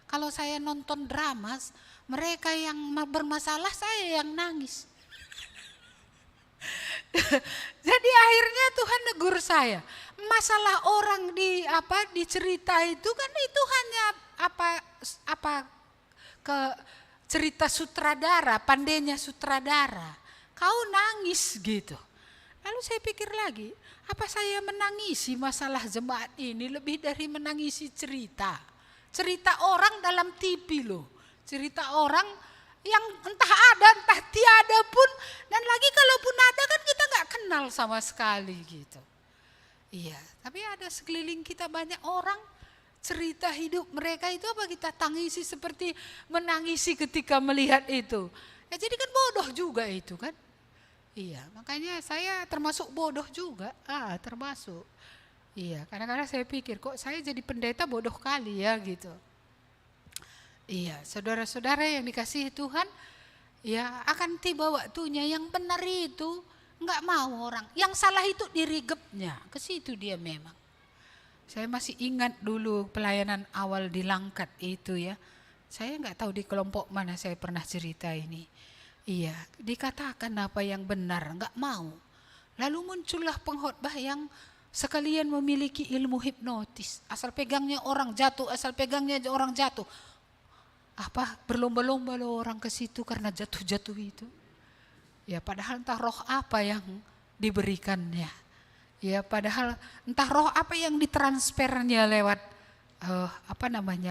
Kalau saya nonton drama, mereka yang bermasalah, saya yang nangis. Jadi akhirnya Tuhan negur saya. Masalah orang di cerita itu kan itu hanya ke cerita sutradara, pandainya sutradara. Kau nangis gitu. Lalu saya pikir lagi, apa saya menangisi masalah jemaat ini lebih dari menangisi cerita. Cerita orang dalam TV loh. Cerita orang yang entah ada entah tiada pun. Dan lagi kalaupun ada kan kita gak kenal sama sekali gitu. Iya, tapi ada sekeliling kita banyak orang. Cerita hidup mereka itu apa kita tangisi seperti menangisi ketika melihat itu. Ya jadi kan bodoh juga itu kan. Iya, makanya saya termasuk bodoh juga. Termasuk. Iya, kadang-kadang saya pikir kok saya jadi pendeta bodoh kali ya gitu. Iya, saudara-saudara yang dikasihi Tuhan, ya akan tiba waktunya yang benar itu enggak mau orang. Yang salah itu dirigepnya, ke situ dia memang. Saya masih ingat dulu pelayanan awal di Langkat itu ya. Saya enggak tahu di kelompok mana saya pernah cerita ini. Iya, dikatakan apa yang benar, enggak mau. Lalu muncullah pengkhotbah yang sekalian memiliki ilmu hipnotis. Asal pegangnya orang jatuh, berlomba-lomba loh orang ke situ karena jatuh-jatuh itu. Ya padahal entah roh apa yang diberikannya. Ya, padahal entah roh apa yang ditransfernya lewat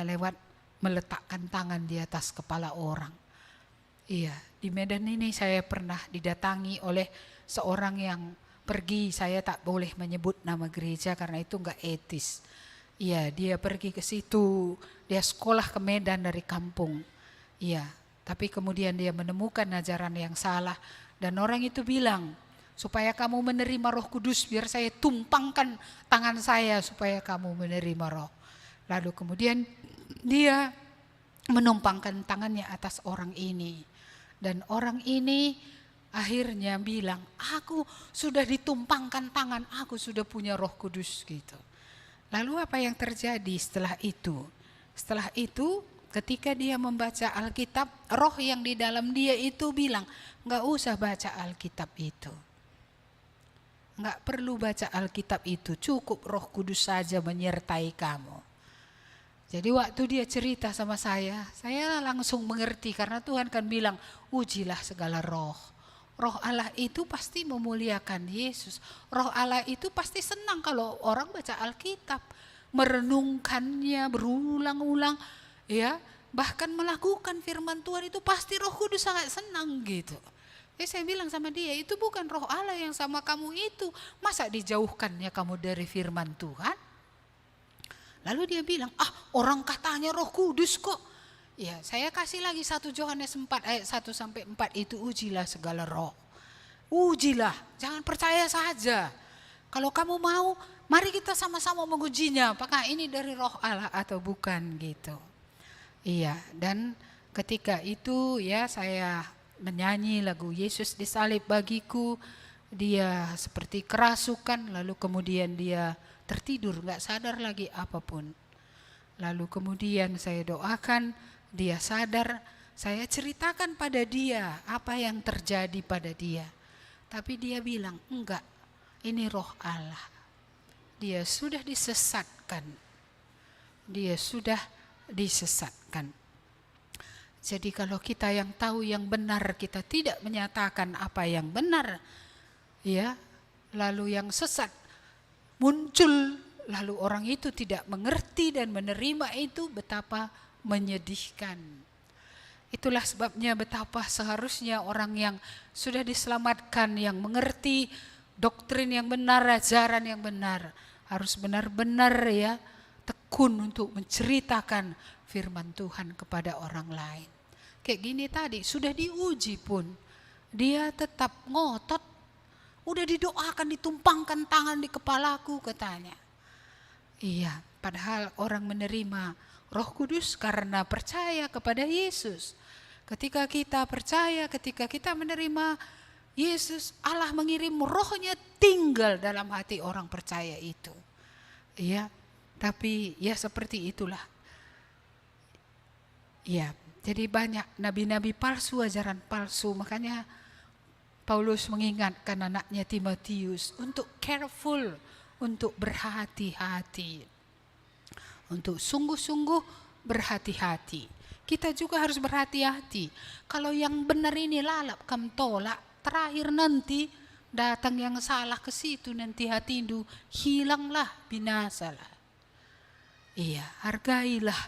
lewat meletakkan tangan di atas kepala orang. Iya, di Medan ini saya pernah didatangi oleh seorang yang pergi, saya tak boleh menyebut nama gereja karena itu enggak etis. Iya, dia pergi ke situ, dia sekolah ke Medan dari kampung. Iya, tapi kemudian dia menemukan ajaran yang salah dan orang itu bilang, supaya kamu menerima Roh Kudus, biar saya tumpangkan tangan saya supaya kamu menerima Roh. Lalu kemudian dia menumpangkan tangannya atas orang ini. Dan orang ini akhirnya bilang, aku sudah ditumpangkan tangan, aku sudah punya Roh Kudus gitu. Lalu apa yang terjadi setelah itu? Setelah itu ketika dia membaca Alkitab, roh yang di dalam dia itu bilang, enggak usah baca Alkitab itu. Enggak perlu baca Alkitab itu, cukup Roh Kudus saja menyertai kamu. Jadi waktu dia cerita sama saya langsung mengerti karena Tuhan kan bilang, ujilah segala roh. Roh Allah itu pasti memuliakan Yesus. Roh Allah itu pasti senang kalau orang baca Alkitab, merenungkannya berulang-ulang, ya, bahkan melakukan firman Tuhan itu pasti Roh Kudus sangat senang gitu. Jadi saya bilang sama dia, itu bukan roh Allah yang sama kamu itu. Masa dijauhkannya kamu dari firman Tuhan? Lalu dia bilang, orang katanya Roh Kudus kok. Ya, saya kasih lagi 1 Yohanes 4 ayat 1-4 itu, ujilah segala roh. Ujilah, jangan percaya saja. Kalau kamu mau, mari kita sama-sama mengujinya, apakah ini dari roh Allah atau bukan gitu. Iya, dan ketika itu ya saya menyanyi lagu Yesus disalib bagiku, dia seperti kerasukan, lalu kemudian dia tertidur, gak sadar lagi apapun. Lalu kemudian saya doakan, dia sadar, saya ceritakan pada dia apa yang terjadi pada dia. Tapi dia bilang, enggak, ini roh Allah. Dia sudah disesatkan. Dia sudah disesatkan. Jadi kalau kita yang tahu yang benar, kita tidak menyatakan apa yang benar, ya, lalu yang sesat muncul, lalu orang itu tidak mengerti dan menerima itu, betapa menyedihkan. Itulah sebabnya betapa seharusnya orang yang sudah diselamatkan, yang mengerti doktrin yang benar, ajaran yang benar, harus benar-benar ya tekun untuk menceritakan firman Tuhan kepada orang lain. Kayak gini tadi, sudah diuji pun dia tetap ngotot. Udah didoakan, ditumpangkan tangan di kepalaku katanya. Iya, padahal orang menerima Roh Kudus karena percaya kepada Yesus. Ketika kita percaya, ketika kita menerima Yesus, Allah mengirim rohnya tinggal dalam hati orang percaya itu. Iya, tapi ya seperti itulah. Iya, jadi banyak nabi-nabi palsu, ajaran palsu, makanya Paulus mengingatkan anaknya Timotius untuk careful, untuk berhati-hati, untuk sungguh-sungguh berhati-hati. Kita juga harus berhati-hati. Kalau yang benar ini lalap kamu tolak, terakhir nanti datang yang salah ke situ, nanti hatimu hilanglah, binasalah. Iya, hargailah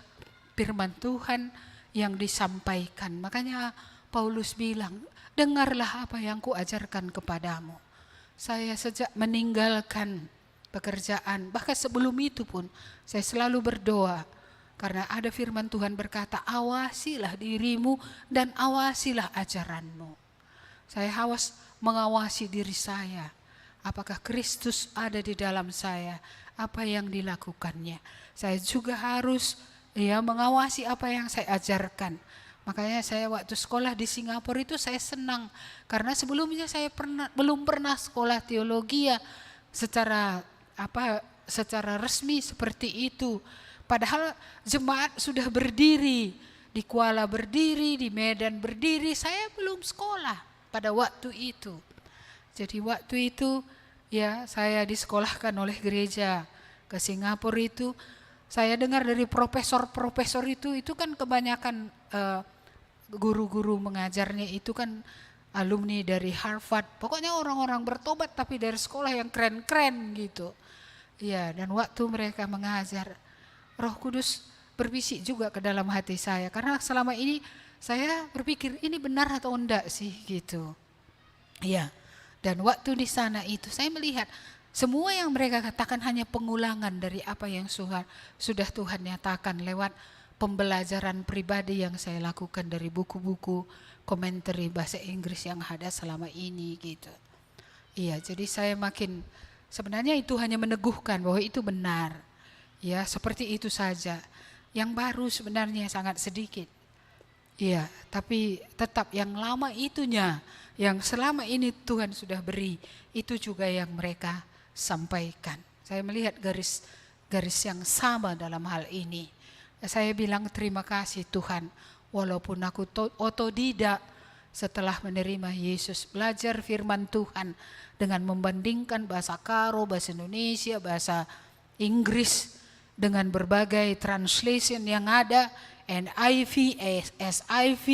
firman Tuhan yang disampaikan. Makanya Paulus bilang, dengarlah apa yang kuajarkan kepadamu. Saya sejak meninggalkan pekerjaan, bahkan sebelum itu pun saya selalu berdoa. Karena ada firman Tuhan berkata, awasilah dirimu dan awasilah ajaranmu. Saya mengawasi diri saya. Apakah Kristus ada di dalam saya? Apa yang dilakukannya? Saya juga harus mengawasi apa yang saya ajarkan. Makanya saya waktu sekolah di Singapura itu saya senang. Karena sebelumnya saya belum pernah sekolah teologi ya secara resmi seperti itu. Padahal jemaat sudah berdiri, di Kuala berdiri, di Medan berdiri, saya belum sekolah pada waktu itu. Jadi waktu itu ya saya disekolahkan oleh gereja ke Singapura itu. Saya dengar dari profesor-profesor itu kan kebanyakan guru-guru mengajarnya itu kan alumni dari Harvard, pokoknya orang-orang bertobat tapi dari sekolah yang keren-keren gitu. Ya, dan waktu mereka mengajar, Roh Kudus berbisik juga ke dalam hati saya, karena selama ini saya berpikir ini benar atau enggak sih gitu. Ya, dan waktu di sana itu saya melihat semua yang mereka katakan hanya pengulangan dari apa yang sudah Tuhan nyatakan lewat pembelajaran pribadi yang saya lakukan dari buku-buku komentari bahasa Inggris yang ada selama ini gitu. Iya, jadi saya makin, sebenarnya itu hanya meneguhkan bahwa itu benar. Ya, seperti itu saja. Yang baru sebenarnya sangat sedikit. Iya, tapi tetap yang lama itunya, yang selama ini Tuhan sudah beri, itu juga yang mereka sampaikan. Saya melihat garis yang sama dalam hal ini. Saya bilang terima kasih Tuhan, walaupun aku otodidak setelah menerima Yesus, belajar firman Tuhan dengan membandingkan bahasa Karo, bahasa Indonesia, bahasa Inggris dengan berbagai translation yang ada, NIV, SIV,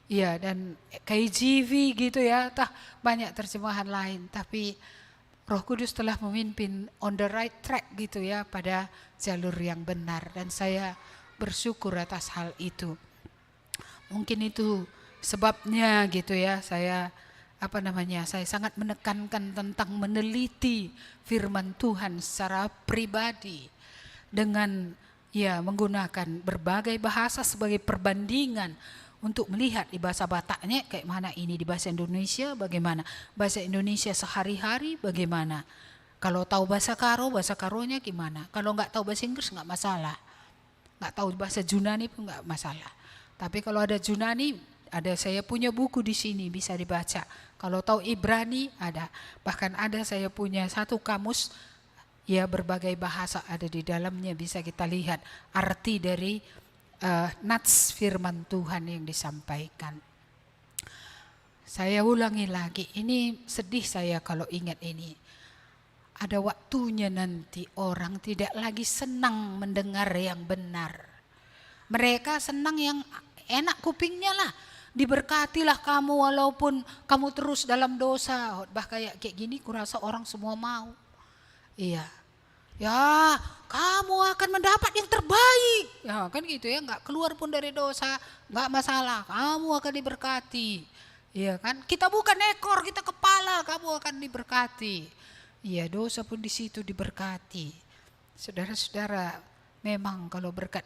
ya, dan KJV gitu ya, banyak terjemahan lain, tapi Roh Kudus telah memimpin on the right track gitu ya, pada jalur yang benar, dan saya bersyukur atas hal itu. Mungkin itu sebabnya gitu ya, saya sangat menekankan tentang meneliti firman Tuhan secara pribadi dengan ya menggunakan berbagai bahasa sebagai perbandingan untuk melihat di bahasa Bataknya kayak mana, ini di bahasa Indonesia bagaimana, bahasa Indonesia sehari-hari bagaimana, kalau tahu bahasa Karonya gimana, kalau nggak tahu bahasa Inggris nggak masalah, nggak tahu bahasa Yunani pun nggak masalah, tapi kalau ada Yunani, saya punya buku di sini bisa dibaca, kalau tahu Ibrani ada, bahkan ada saya punya satu kamus, ya berbagai bahasa ada di dalamnya, bisa kita lihat arti dari nats firman Tuhan yang disampaikan. Saya ulangi lagi, ini sedih saya kalau ingat ini. Ada waktunya nanti orang tidak lagi senang mendengar yang benar. Mereka senang yang enak kupingnya lah. Diberkatilah kamu walaupun kamu terus dalam dosa. Bah kayak gini kurasa orang semua mau. Iya. Ya, kamu akan mendapat yang terbaik. Ya, kan gitu ya, enggak keluar pun dari dosa, enggak masalah, kamu akan diberkati. Iya kan? Kita bukan ekor, kita kepala, kamu akan diberkati. Iya, dosa pun di situ diberkati. Saudara-saudara, memang kalau berkat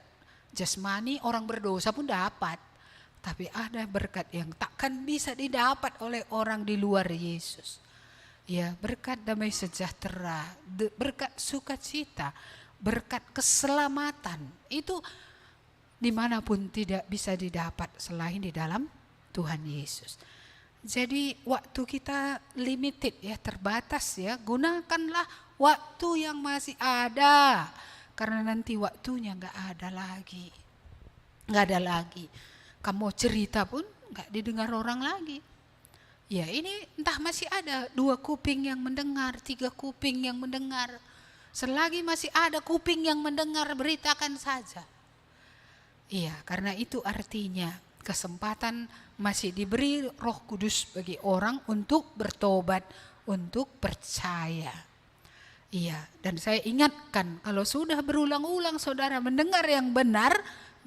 jasmani orang berdosa pun dapat. Tapi ada berkat yang takkan bisa didapat oleh orang di luar Yesus. Ya, berkat damai sejahtera, berkat sukacita, berkat keselamatan, itu dimanapun tidak bisa didapat selain di dalam Tuhan Yesus. Jadi waktu kita limited ya, terbatas ya, gunakanlah waktu yang masih ada, karena nanti waktunya nggak ada lagi. Kamu cerita pun nggak didengar orang lagi. Ya, ini entah masih ada 2 kuping yang mendengar, 3 kuping yang mendengar. Selagi masih ada kuping yang mendengar, beritakan saja. Iya, karena itu artinya kesempatan masih diberi Roh Kudus bagi orang untuk bertobat, untuk percaya. Iya, dan saya ingatkan, kalau sudah berulang-ulang saudara mendengar yang benar,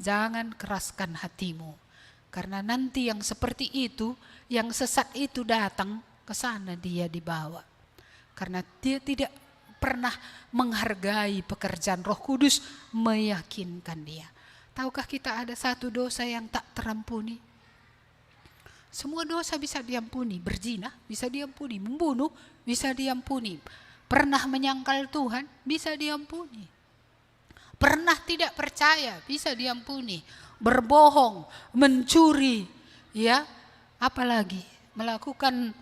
jangan keraskan hatimu. Karena nanti yang seperti itu, yang sesat itu datang ke sana, dia dibawa. Karena dia tidak pernah menghargai pekerjaan Roh Kudus meyakinkan dia. Tahukah kita ada satu dosa yang tak terampuni? Semua dosa bisa diampuni, berzina bisa diampuni, membunuh bisa diampuni, pernah menyangkal Tuhan bisa diampuni, pernah tidak percaya bisa diampuni, berbohong, mencuri, ya, apalagi melakukan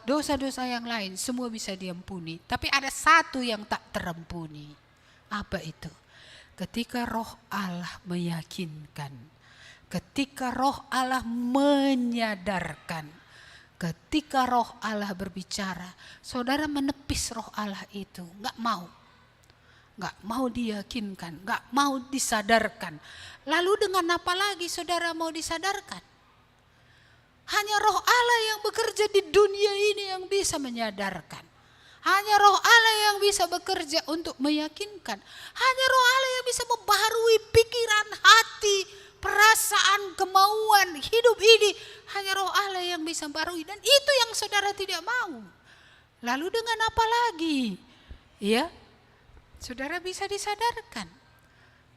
dosa-dosa yang lain, semua bisa diampuni. Tapi ada satu yang tak terampuni. Apa itu? Ketika Roh Allah meyakinkan, ketika Roh Allah menyadarkan, ketika Roh Allah berbicara, saudara menepis Roh Allah itu, nggak mau diyakinkan, nggak mau disadarkan. Lalu dengan apa lagi saudara mau disadarkan? Hanya Roh Allah yang bekerja di dunia ini yang bisa menyadarkan. Hanya Roh Allah yang bisa bekerja untuk meyakinkan. Hanya Roh Allah yang bisa membaharui pikiran, hati, perasaan, kemauan, hidup ini. Hanya Roh Allah yang bisa membaharui, dan itu yang saudara tidak mau. Lalu dengan apa lagi? Ya, saudara bisa disadarkan.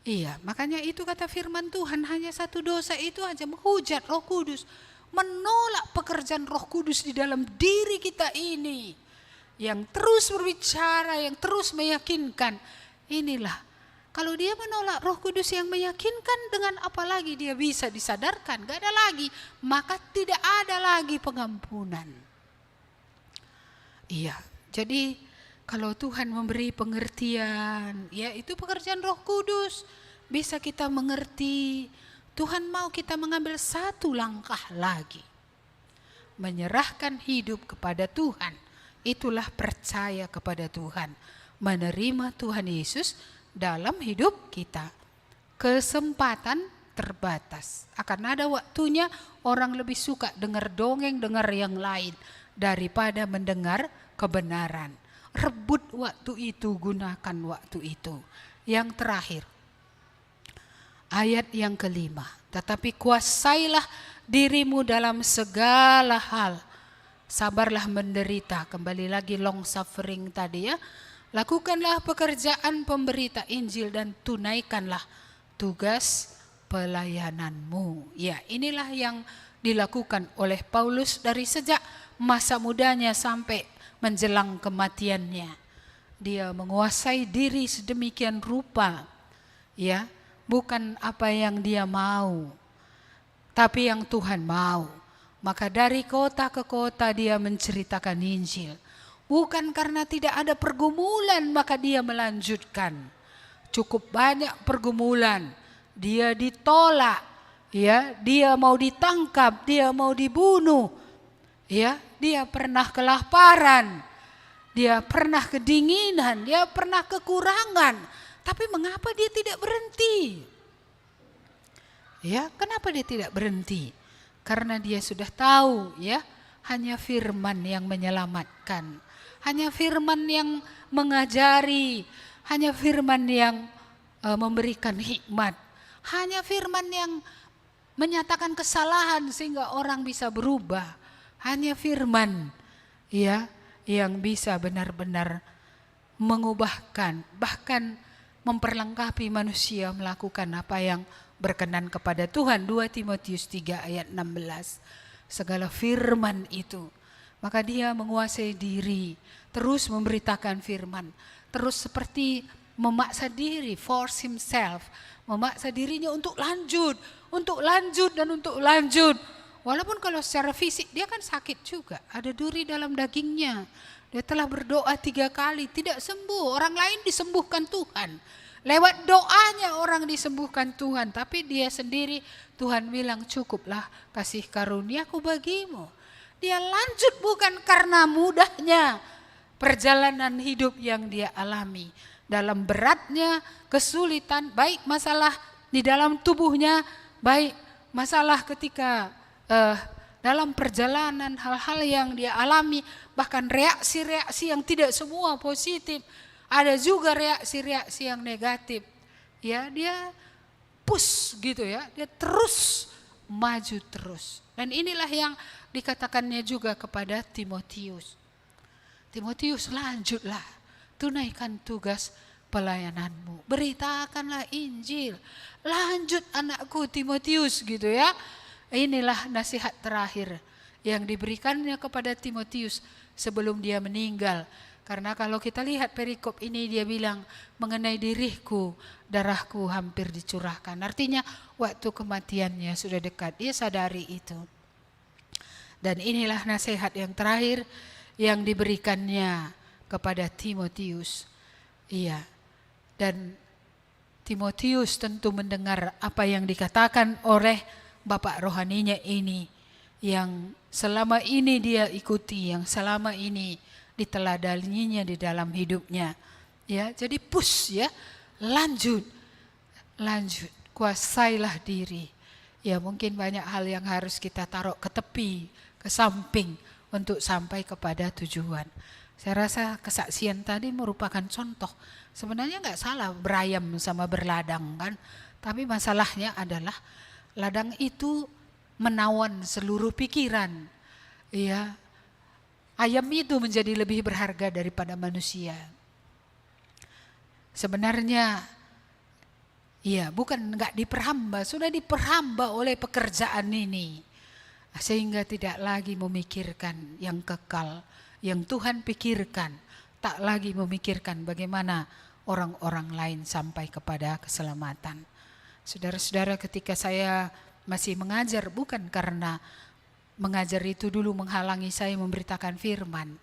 Iya, makanya itu kata firman Tuhan, hanya satu dosa itu aja, menghujat Roh Kudus, menolak pekerjaan Roh Kudus di dalam diri kita ini, yang terus berbicara, yang terus meyakinkan. Inilah, kalau dia menolak Roh Kudus yang meyakinkan, dengan apa lagi dia bisa disadarkan? Gak ada lagi, maka tidak ada lagi pengampunan. Iya, jadi kalau Tuhan memberi pengertian, ya itu pekerjaan Roh Kudus. Bisa kita mengerti, Tuhan mau kita mengambil satu langkah lagi. Menyerahkan hidup kepada Tuhan. Itulah percaya kepada Tuhan. Menerima Tuhan Yesus dalam hidup kita. Kesempatan terbatas. Akan ada waktunya orang lebih suka dengar dongeng, dengar yang lain, daripada mendengar kebenaran. Rebut waktu itu, gunakan waktu itu. Yang terakhir, ayat yang kelima. Tetapi kuasailah dirimu dalam segala hal. Sabarlah menderita. Kembali lagi long suffering tadi ya. Lakukanlah pekerjaan pemberita Injil dan tunaikanlah tugas pelayananmu. Ya, inilah yang dilakukan oleh Paulus dari sejak masa mudanya sampai menjelang kematiannya. Dia menguasai diri sedemikian rupa, ya, bukan apa yang dia mau, tapi yang Tuhan mau. Maka dari kota ke kota dia menceritakan Injil. Bukan karena tidak ada pergumulan maka dia melanjutkan. Cukup banyak pergumulan, dia ditolak, ya, dia mau ditangkap, dia mau dibunuh, ya, dia pernah kelaparan, dia pernah kedinginan, dia pernah kekurangan. Tapi mengapa dia tidak berhenti? Ya, kenapa dia tidak berhenti? Karena dia sudah tahu, ya, hanya firman yang menyelamatkan, hanya firman yang mengajari, hanya firman yang memberikan hikmat, hanya firman yang menyatakan kesalahan sehingga orang bisa berubah. Hanya firman, ya, yang bisa benar-benar mengubahkan, bahkan memperlengkapi manusia melakukan apa yang berkenan kepada Tuhan. 2 Timotius 3 ayat 16. Segala firman itu, maka dia menguasai diri, terus memberitakan firman, terus seperti memaksa diri, force himself, memaksa dirinya untuk lanjut dan untuk lanjut. Walaupun kalau secara fisik dia kan sakit juga, ada duri dalam dagingnya. Dia telah berdoa 3 kali, tidak sembuh. Orang lain disembuhkan Tuhan. Lewat doanya orang disembuhkan Tuhan. Tapi dia sendiri, Tuhan bilang cukuplah kasih karuniaku bagimu. Dia lanjut bukan karena mudahnya perjalanan hidup yang dia alami. Dalam beratnya kesulitan, baik masalah di dalam tubuhnya, baik masalah ketika dalam perjalanan, hal-hal yang dia alami, bahkan reaksi-reaksi yang tidak semua positif, ada juga reaksi-reaksi yang negatif. Ya, dia push gitu ya, dia terus maju terus. Dan inilah yang dikatakannya juga kepada Timotius. Timotius, lanjutlah, tunaikan tugas pelayananmu, beritakanlah Injil. Lanjut anakku Timotius gitu ya. Inilah nasihat terakhir yang diberikannya kepada Timotius sebelum dia meninggal. Karena kalau kita lihat perikop ini, dia bilang mengenai diriku, darahku hampir dicurahkan. Artinya waktu kematiannya sudah dekat, dia sadari itu. Dan inilah nasihat yang terakhir yang diberikannya kepada Timotius. Iya, dan Timotius tentu mendengar apa yang dikatakan oleh bapak rohaninya ini, yang selama ini dia ikuti, yang selama ini diteladaninya di dalam hidupnya. Ya, jadi push ya, lanjut, kuasailah diri. Ya mungkin banyak hal yang harus kita taruh ke tepi, ke samping untuk sampai kepada tujuan. Saya rasa kesaksian tadi merupakan contoh. Sebenarnya nggak salah berayam sama berladang kan. Tapi masalahnya adalah ladang itu menawan seluruh pikiran. Ya, ayam itu menjadi lebih berharga daripada manusia. Sebenarnya iya, bukan nggak diperhamba, sudah diperhamba oleh pekerjaan ini. Sehingga tidak lagi memikirkan yang kekal, yang Tuhan pikirkan. Tak lagi memikirkan bagaimana orang-orang lain sampai kepada keselamatan. Saudara-saudara, ketika saya masih mengajar, bukan karena mengajar itu dulu menghalangi saya memberitakan firman.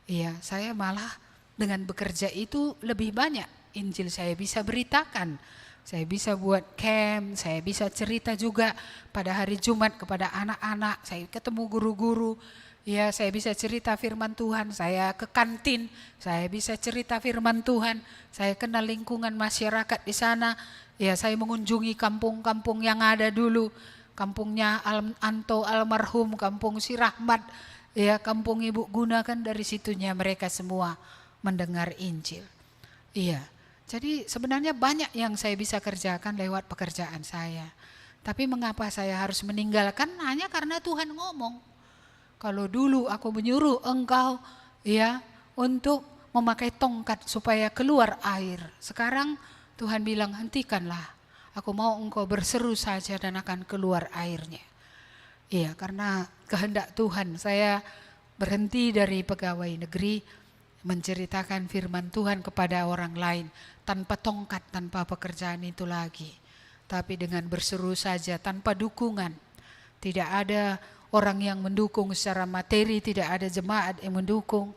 Iya, saya malah dengan bekerja itu lebih banyak Injil saya bisa beritakan. Saya bisa buat camp, saya bisa cerita juga pada hari Jumat kepada anak-anak, saya ketemu guru-guru, ya saya bisa cerita firman Tuhan, saya ke kantin, saya bisa cerita firman Tuhan, saya kenal lingkungan masyarakat di sana, ya saya mengunjungi kampung-kampung yang ada dulu, kampungnya Anto almarhum, kampung Si Rahmat, ya kampung Ibu Guna, kan dari situnya mereka semua mendengar Injil. Iya. Jadi sebenarnya banyak yang saya bisa kerjakan lewat pekerjaan saya. Tapi mengapa saya harus meninggalkan? Hanya karena Tuhan ngomong. Kalau dulu aku menyuruh engkau ya untuk memakai tongkat supaya keluar air. Sekarang Tuhan bilang hentikanlah. Aku mau engkau berseru saja dan akan keluar airnya. Iya, karena kehendak Tuhan saya berhenti dari pegawai negeri menceritakan firman Tuhan kepada orang lain. Tanpa tongkat, tanpa pekerjaan itu lagi. Tapi dengan berseru saja, tanpa dukungan. Tidak ada orang yang mendukung secara materi, tidak ada jemaat yang mendukung.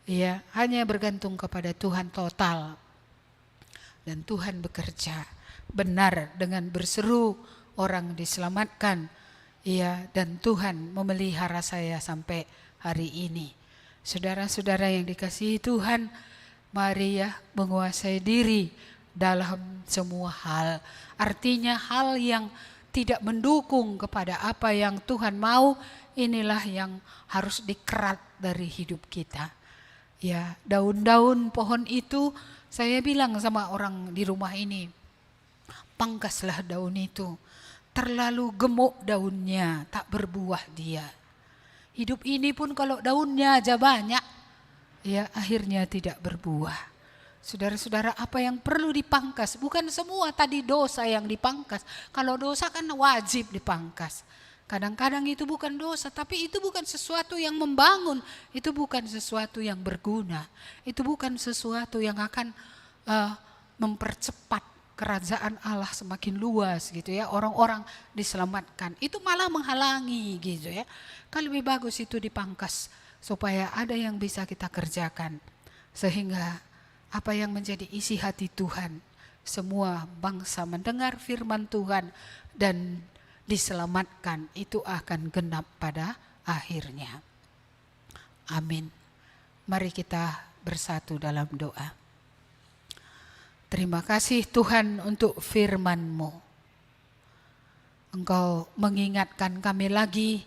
Ya, hanya bergantung kepada Tuhan total. Dan Tuhan bekerja benar dengan berseru orang diselamatkan. Ya, dan Tuhan memelihara saya sampai hari ini. Saudara-saudara yang dikasihi Tuhan, mari ya menguasai diri dalam semua hal. Artinya hal yang tidak mendukung kepada apa yang Tuhan mau, inilah yang harus dikerat dari hidup kita. Ya, daun-daun pohon itu saya bilang sama orang di rumah ini, pangkaslah daun itu. Terlalu gemuk daunnya, tak berbuah dia. Hidup ini pun kalau daunnya aja banyak, ya akhirnya tidak berbuah. Saudara-saudara, apa yang perlu dipangkas? Bukan semua tadi dosa yang dipangkas. Kalau dosa kan wajib dipangkas. Kadang-kadang itu bukan dosa, tapi itu bukan sesuatu yang membangun. Itu bukan sesuatu yang berguna. Itu bukan sesuatu yang akan mempercepat kerajaan Allah semakin luas gitu ya. Orang-orang diselamatkan. Itu malah menghalangi gitu ya. Kan lebih bagus itu dipangkas supaya ada yang bisa kita kerjakan. Sehingga apa yang menjadi isi hati Tuhan, semua bangsa mendengar firman Tuhan dan diselamatkan, itu akan genap pada akhirnya. Amin. Mari kita bersatu dalam doa. Terima kasih Tuhan untuk firman-Mu. Engkau mengingatkan kami lagi,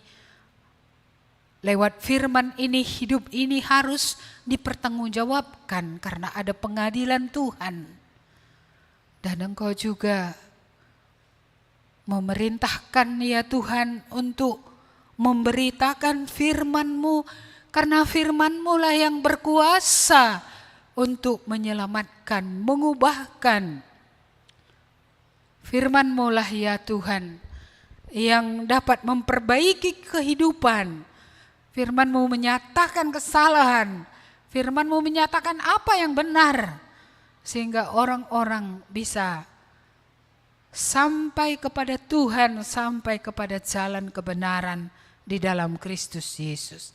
lewat firman ini hidup ini harus dipertanggungjawabkan karena ada pengadilan Tuhan. Dan Engkau juga memerintahkan ya Tuhan untuk memberitakan firman-Mu, karena firman-Mu lah yang berkuasa untuk menyelamatkan, mengubahkan. Firman-Mu lah ya Tuhan yang dapat memperbaiki kehidupan. Firman-Mu menyatakan kesalahan. Firman-Mu menyatakan apa yang benar. Sehingga orang-orang bisa sampai kepada Tuhan, sampai kepada jalan kebenaran di dalam Kristus Yesus.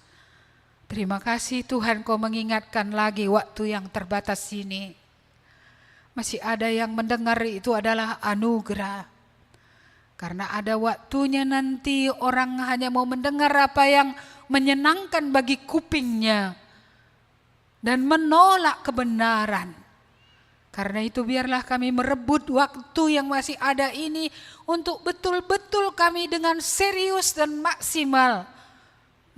Terima kasih Tuhan, Kau mengingatkan lagi waktu yang terbatas ini. Masih ada yang mendengar, itu adalah anugerah. Karena ada waktunya nanti orang hanya mau mendengar apa yang menyenangkan bagi kupingnya dan menolak kebenaran. Karena itu biarlah kami merebut waktu yang masih ada ini untuk betul-betul kami dengan serius dan maksimal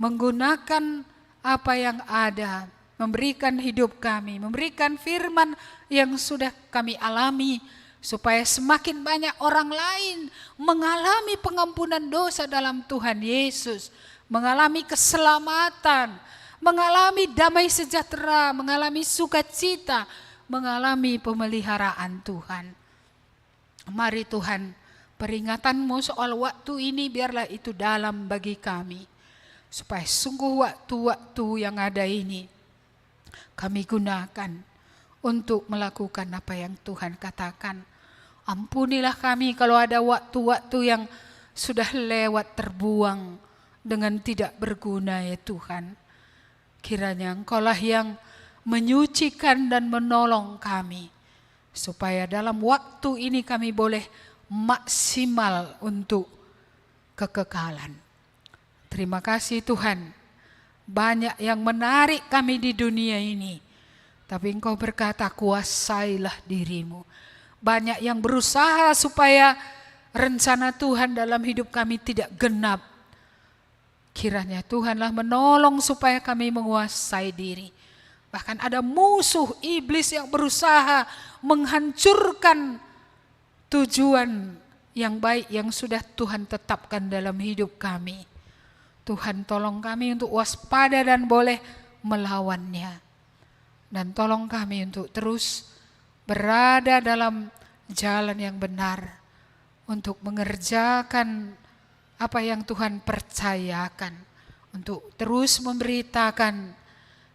menggunakan apa yang ada, memberikan hidup kami, memberikan firman yang sudah kami alami, supaya semakin banyak orang lain mengalami pengampunan dosa dalam Tuhan Yesus, mengalami keselamatan, mengalami damai sejahtera, mengalami sukacita, mengalami pemeliharaan Tuhan. Mari Tuhan, peringatan-Mu soal waktu ini biarlah itu dalam bagi kami, supaya sungguh waktu-waktu yang ada ini kami gunakan untuk melakukan apa yang Tuhan katakan. Ampunilah kami kalau ada waktu-waktu yang sudah lewat terbuang dengan tidak berguna ya Tuhan. Kiranya Engkaulah yang menyucikan dan menolong kami, supaya dalam waktu ini kami boleh maksimal untuk kekekalan. Terima kasih Tuhan. Banyak yang menarik kami di dunia ini, tapi Engkau berkata, kuasailah dirimu. Banyak yang berusaha supaya rencana Tuhan dalam hidup kami tidak genap. Kiranya Tuhanlah menolong supaya kami menguasai diri. Bahkan ada musuh iblis yang berusaha menghancurkan tujuan yang baik yang sudah Tuhan tetapkan dalam hidup kami. Tuhan tolong kami untuk waspada dan boleh melawannya. Dan tolong kami untuk terus berada dalam jalan yang benar, untuk mengerjakan apa yang Tuhan percayakan, untuk terus memberitakan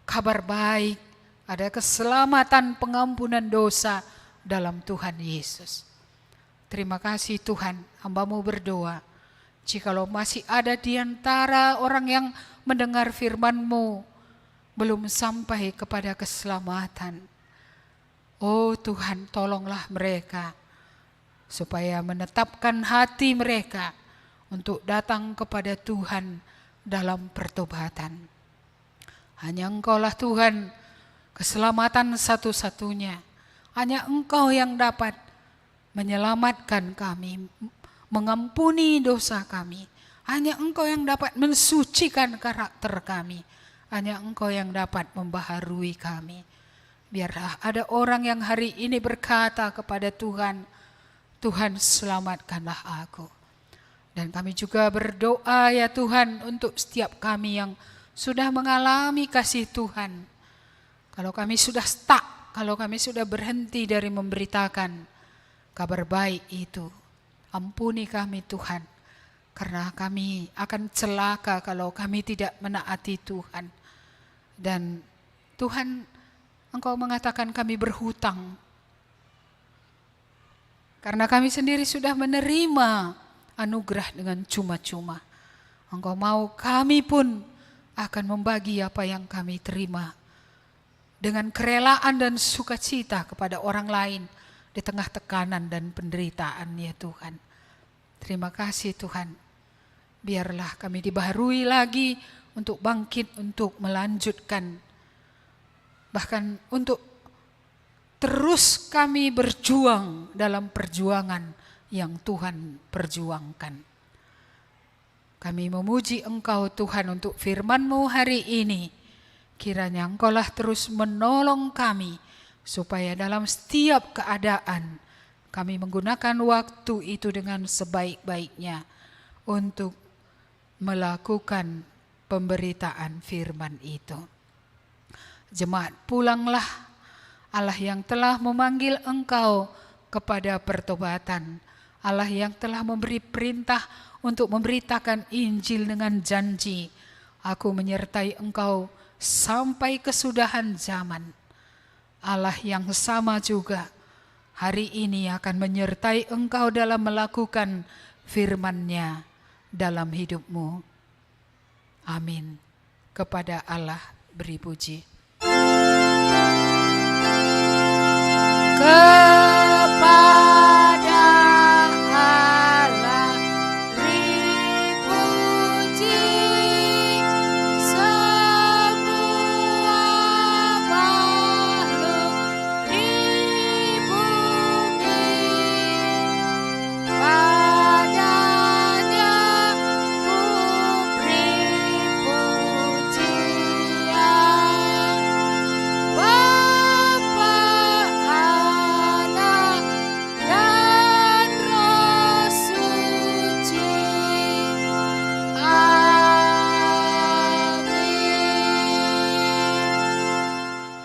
kabar baik, ada keselamatan pengampunan dosa dalam Tuhan Yesus. Terima kasih Tuhan, hamba-Mu berdoa, jikalau masih ada di antara orang yang mendengar firman-Mu belum sampai kepada keselamatan, oh Tuhan, tolonglah mereka supaya menetapkan hati mereka untuk datang kepada Tuhan dalam pertobatan. Hanya Engkaulah Tuhan, keselamatan satu-satunya. Hanya Engkau yang dapat menyelamatkan kami, mengampuni dosa kami. Hanya Engkau yang dapat mensucikan karakter kami. Hanya Engkau yang dapat membaharui kami. Biarlah ada orang yang hari ini berkata kepada Tuhan, Tuhan selamatkanlah aku. Dan kami juga berdoa ya Tuhan untuk setiap kami yang sudah mengalami kasih Tuhan. Kalau kami sudah stuck, kalau kami sudah berhenti dari memberitakan kabar baik itu, ampuni kami Tuhan. Karena kami akan celaka kalau kami tidak menaati Tuhan. Dan Tuhan, Engkau mengatakan kami berhutang. Karena kami sendiri sudah menerima anugerah dengan cuma-cuma. Engkau mau kami pun akan membagi apa yang kami terima dengan kerelaan dan sukacita kepada orang lain di tengah tekanan dan penderitaan ya Tuhan. Terima kasih Tuhan. Biarlah kami dibaharui lagi untuk bangkit, untuk melanjutkan, bahkan untuk terus kami berjuang dalam perjuangan yang Tuhan perjuangkan. Kami memuji Engkau Tuhan untuk firman-Mu hari ini. Kiranya Engkaulah terus menolong kami supaya dalam setiap keadaan kami menggunakan waktu itu dengan sebaik-baiknya untuk melakukan pemberitaan firman itu. Jemaat, pulanglah, Allah yang telah memanggil engkau kepada pertobatan, Allah yang telah memberi perintah untuk memberitakan Injil dengan janji, aku menyertai engkau sampai kesudahan zaman. Allah yang sama juga hari ini akan menyertai engkau dalam melakukan firman-Nya dalam hidupmu. Amin. Kepada Allah beri puji. Kepada Allah beri puji, semua makhluk dipujinya.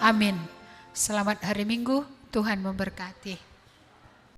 Amin. Selamat hari Minggu, Tuhan memberkati.